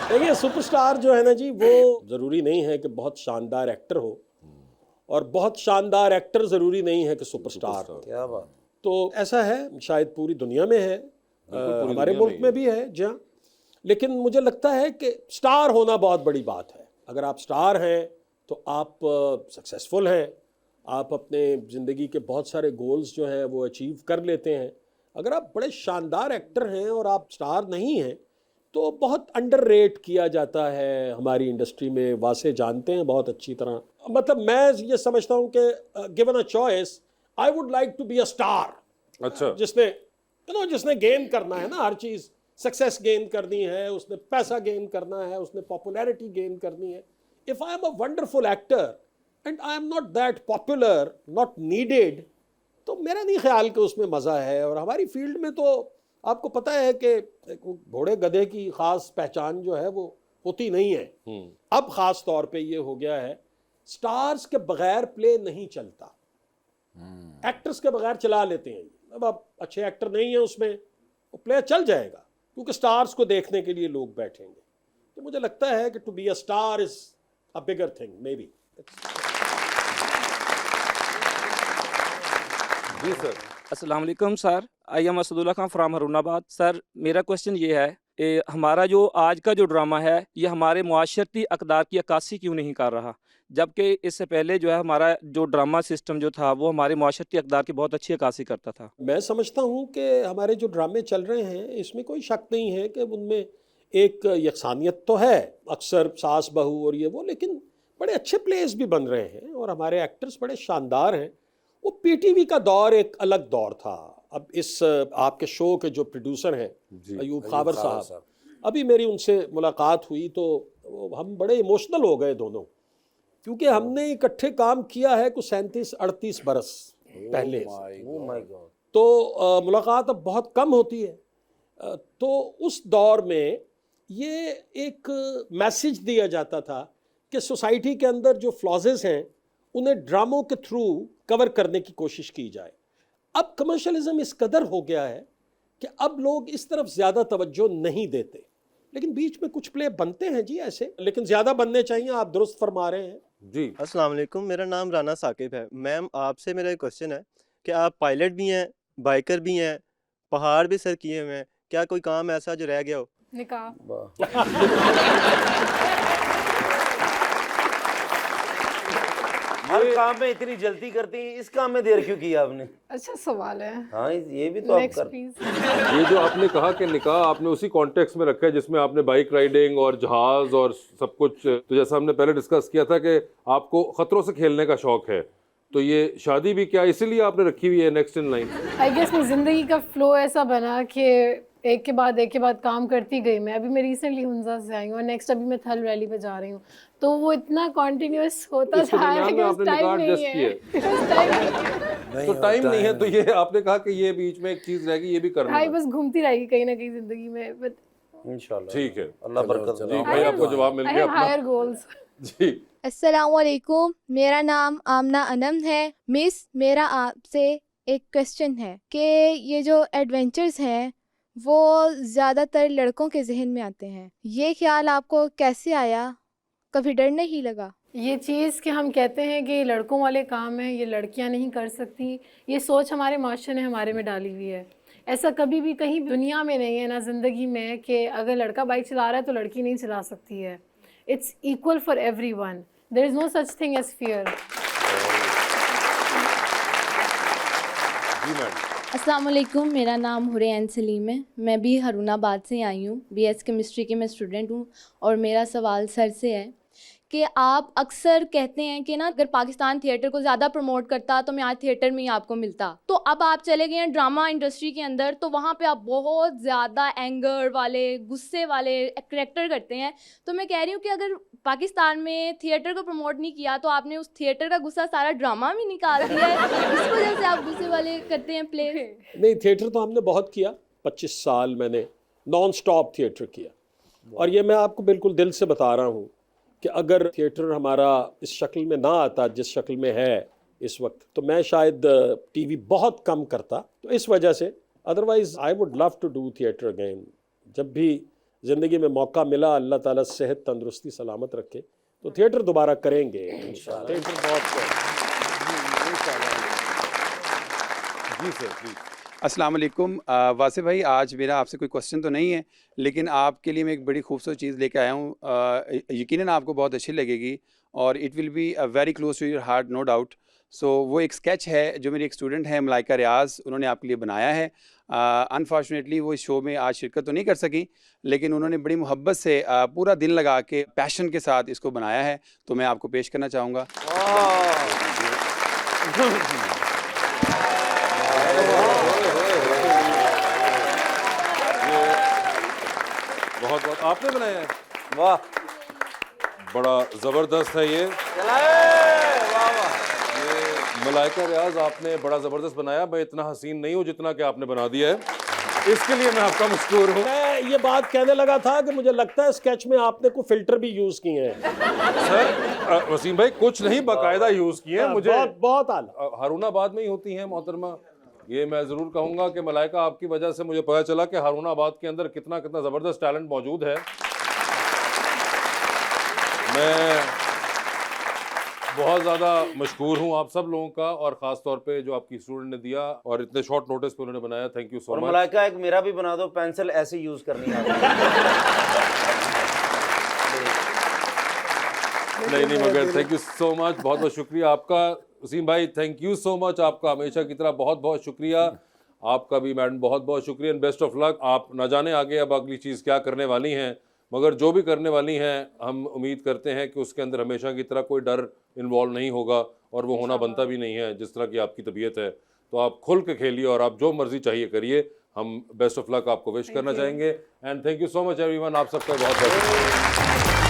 देखिए सुपरस्टार जो है ना जी वो ज़रूरी नहीं है कि बहुत शानदार एक्टर हो और बहुत शानदार एक्टर ज़रूरी नहीं है कि सुपरस्टार हो। क्या बात। तो ऐसा है शायद पूरी दुनिया में है, हमारे मुल्क में भी है जहाँ। लेकिन मुझे लगता है कि स्टार होना बहुत बड़ी बात है। अगर आप स्टार हैं तो आप सक्सेसफुल हैं, आप अपने ज़िंदगी के बहुत सारे गोल्स जो हैं वो अचीव कर लेते हैं। अगर आप बड़े शानदार एक्टर हैं और आप स्टार नहीं हैं तो बहुत अंडररेट किया जाता है हमारी इंडस्ट्री में। वासे जानते हैं बहुत अच्छी तरह। मतलब मैं ये समझता हूँ कि given a choice I would like to be a star. अच्छा जिसने जिसने गेन करना है ना हर चीज़, सक्सेस गेन करनी है, उसने पैसा गेन करना है, उसने पॉपुलैरिटी गेन करनी है। If I am a wonderful actor and I am not that popular, not needed, तो मेरा नहीं ख्याल कि उसमें मज़ा है। और हमारी फील्ड में तो आपको पता है कि घोड़े गधे की ख़ास पहचान जो है वो होती नहीं है। अब ख़ास तौर पे ये हो गया है स्टार्स के बगैर प्ले नहीं चलता, एक्टर्स के बगैर चला लेते हैं। अब आप अच्छे एक्टर नहीं है उसमें, वो प्ले चल जाएगा क्योंकि स्टार्स को देखने के लिए लोग बैठेंगे। तो मुझे लगता है कि to be a star is a bigger thing maybe. जी सर। अस्सलाम वालेकुम sir, I am Asadullah Khan from Haroonabad. Sir मेरा क्वेश्चन ये है हमारा जो आज का जो ड्रामा है ये हमारे मुआशरती अक़दार की अक्कासी क्यों नहीं कर रहा, जबकि इससे पहले जो है हमारा जो ड्रामा सिस्टम जो था वो हमारे मुआशरती अक़दार की बहुत अच्छी अक्कासी करता था। मैं समझता हूँ कि हमारे जो ड्रामे चल रहे हैं इसमें कोई शक नहीं है कि उनमें एक यकसानियत तो है, अक्सर सास बहू और ये वो, लेकिन बड़े अच्छे प्लेस भी बन रहे हैं और हमारे एक्टर्स बड़े शानदार हैं। वो पीटीवी का दौर एक अलग दौर था। अब इस आपके शो के जो प्रोड्यूसर हैं अयूब खाबर साहब, अभी मेरी उनसे मुलाकात हुई तो हम बड़े इमोशनल हो गए दोनों, क्योंकि हमने इकट्ठे काम किया है कुछ 37-38 बरस पहले से। तो मुलाकात अब बहुत कम होती है। तो उस दौर में ये एक मैसेज दिया जाता था कि सोसाइटी के अंदर जो फ्लॉजेस हैं उन्हें ड्रामों के थ्रू कवर करने की कोशिश की जाए। अब कमर्शलिज्म इस कदर हो गया है कि अब लोग इस तरफ ज़्यादा तवज्जो नहीं देते, लेकिन बीच में कुछ प्ले बनते हैं जी ऐसे, लेकिन ज़्यादा बनने चाहिए। आप दुरुस्त फरमा रहे हैं जी। अस्सलाम वालेकुम, मेरा नाम राना साकिब है। मैम आपसे मेरा एक क्वेश्चन है कि आप पायलट भी हैं, बाइकर भी हैं, पहाड़ भी सर किए हुए हैं, क्या कोई काम ऐसा जो रह गया हो? निकाह। हर काम में इतनी जल्दी करती हैं, इस काम में देर क्यों की आपने? अच्छा सवाल है। हाँ ये भी तो आप नेक्स्ट कर। प्लीज। ये जो आपने कहा कि निकाह आपने उसी कॉन्टेक्स्ट में रखा है जिसमें आपने बाइक राइडिंग और जहाज और सब कुछ, तो जैसा हमने पहले डिस्कस किया था कि आपको खतरों से खेलने का शौक है, तो ये शादी भी क्या इसीलिए आपने रखी हुई है next in line? I guess मेरी ज़िंदगी का फ्लो ऐसा बना कि एक के बाद काम करती गई। मैं अभी मैं रिसेंटली हुंजा से आई हूँ और नेक्स्ट अभी मैं थल वैली पे जा रही हूँ, तो वो इतना कॉन्टिन्यूस होता इसके जा रहा है दरमियान कि में आपने उस टाइम निकाह नहीं adjust है। किया है। उस टाइम नहीं है। तो टाइम नहीं है, तो ये आपने कहा कि ये बीच में एक चीज रहेगी, ये भी करना भाई है। बस घूमती रहेगी कहीं ना कहीं ज़िंदगी में, बट इंशाल्लाह ठीक है, अल्लाह बरकत दे। जी भाई आपको जवाब मिल आई गया हैव अपना। Higher goals. जी अस्सलामुअलैकुम, मेरा नाम आमना अनम है। मिस, मेरा आपसे एक क्वेश्चन है कि ये जो एडवेंचर्स हैं वो ज़्यादातर लड़कों के जहन में आते हैं, ये ख्याल आपको कैसे आया? कभी डर नहीं लगा? ये चीज़ कि हम कहते हैं कि ये लड़कों वाले काम है, ये लड़कियां नहीं कर सकती, ये सोच हमारे माशरे ने हमारे में डाली हुई है। ऐसा कभी भी कहीं दुनिया में नहीं है, ना ज़िंदगी में, कि अगर लड़का बाइक चला रहा है तो लड़की नहीं चला सकती है। It's equal for everyone, there is no such thing as fear. जी मैडम। अस्सलाम वालेकुम, मेरा नाम हुरैन सलीम है। मैं भी हरुणाबाद से आई हूँ, बीएस केमिस्ट्री की मैं स्टूडेंट हूँ। और मेरा सवाल सर से है कि आप अक्सर कहते हैं कि ना अगर पाकिस्तान थिएटर को ज़्यादा प्रमोट करता तो मैं आज थिएटर में ही आपको मिलता। तो अब आप चले गए हैं ड्रामा इंडस्ट्री के अंदर, तो वहाँ पे आप बहुत ज़्यादा एंगर वाले, गुस्से वाले कैरेक्टर करते हैं। तो मैं कह रही हूँ कि अगर पाकिस्तान में थिएटर को प्रमोट नहीं किया तो आपने उस थिएटर का गुस्सा सारा ड्रामा में निकाल दिया है, इस वजह से आप गुस्से वाले करते हैं प्ले। नहीं, थिएटर तो हमने बहुत किया, 25 साल मैंने नॉन स्टॉप थिएटर किया। और ये मैं आपको बिल्कुल दिल से बता रहा हूँ कि अगर थिएटर हमारा इस शक्ल में ना आता जिस शक्ल में है इस वक्त, तो मैं शायद टीवी बहुत कम करता। तो इस वजह से otherwise I would love to do theatre again. जब भी ज़िंदगी में मौका मिला, अल्लाह ताला सेहत तंदुरुस्ती सलामत रखे, तो थिएटर दोबारा करेंगे इंशाल्लाह। थिएटर बहुत जी सर, प्लीज। अस्सलाम वालेकुम। वासिफ भाई, आज मेरा आपसे कोई क्वेश्चन तो नहीं है, लेकिन आपके लिए मैं एक बड़ी खूबसूरत चीज़ लेके आया हूँ। यकीनन आपको बहुत अच्छी लगेगी और it will be very close to your heart, no doubt. So वो एक स्केच है जो मेरी एक स्टूडेंट है मलाइका रियाज, उन्होंने आपके लिए बनाया है। अनफॉर्चुनेटली वो इस शो में आज शिरकत तो नहीं कर सकी, लेकिन उन्होंने बड़ी मोहब्बत से पूरा दिल लगा के पैशन के साथ इसको बनाया है, तो मैं आपको पेश करना चाहूँगा। बहुत बहुत आपने बनाया है, वाह, बड़ा ज़बरदस्त है ये। वाह वाह। ये मलाइका रियाज आपने बड़ा ज़बरदस्त बनाया। मैं इतना हसीन नहीं हूँ जितना कि आपने बना दिया है, इसके लिए मैं आपका मशकूर हूँ। मैं ये बात कहने लगा था कि मुझे लगता है स्केच में आपने कोई फिल्टर भी यूज़ किए हैं। सर वसीम भाई कुछ नहीं, बाकायदा यूज़ किए हैं। मुझे बहुत आला। हारूनाबाद में ही होती हैं मोहतरमा। ये मैं ज़रूर कहूँगा कि मलाइका आपकी वजह से मुझे पता चला कि हारूनाबाद के अंदर कितना कितना ज़बरदस्त टैलेंट मौजूद है। मैं बहुत ज़्यादा मशकूर हूँ आप सब लोगों का, और ख़ास तौर पे जो आपकी स्टूडेंट ने दिया और इतने शॉर्ट नोटिस पे उन्होंने बनाया। थैंक यू सो और मच। मलाइका एक मेरा भी बना दो, पेंसिल ऐसे यूज करनी है। नहीं मगर थैंक यू सो मच, बहुत बहुत शुक्रिया आपका वसीम भाई। थैंक यू सो मच, आपका हमेशा की तरह बहुत बहुत शुक्रिया। आपका भी मैडम बहुत बहुत शुक्रिया एंड बेस्ट ऑफ लक। आप न जाने आगे अब अगली चीज़ क्या करने वाली हैं, मगर जो भी करने वाली हैं हम उम्मीद करते हैं कि उसके अंदर हमेशा की तरह कोई डर इन्वॉल्व नहीं होगा, और वो होना बनता भी नहीं है जिस तरह की आपकी तबीयत है। तो आप खुल के खेलिए और आप जो मर्ज़ी चाहिए करिए, ہم بیسٹ آف لک آپ کو وش کرنا چاہیں گے. And thank you so much every one. آپ سب کا بہت بہت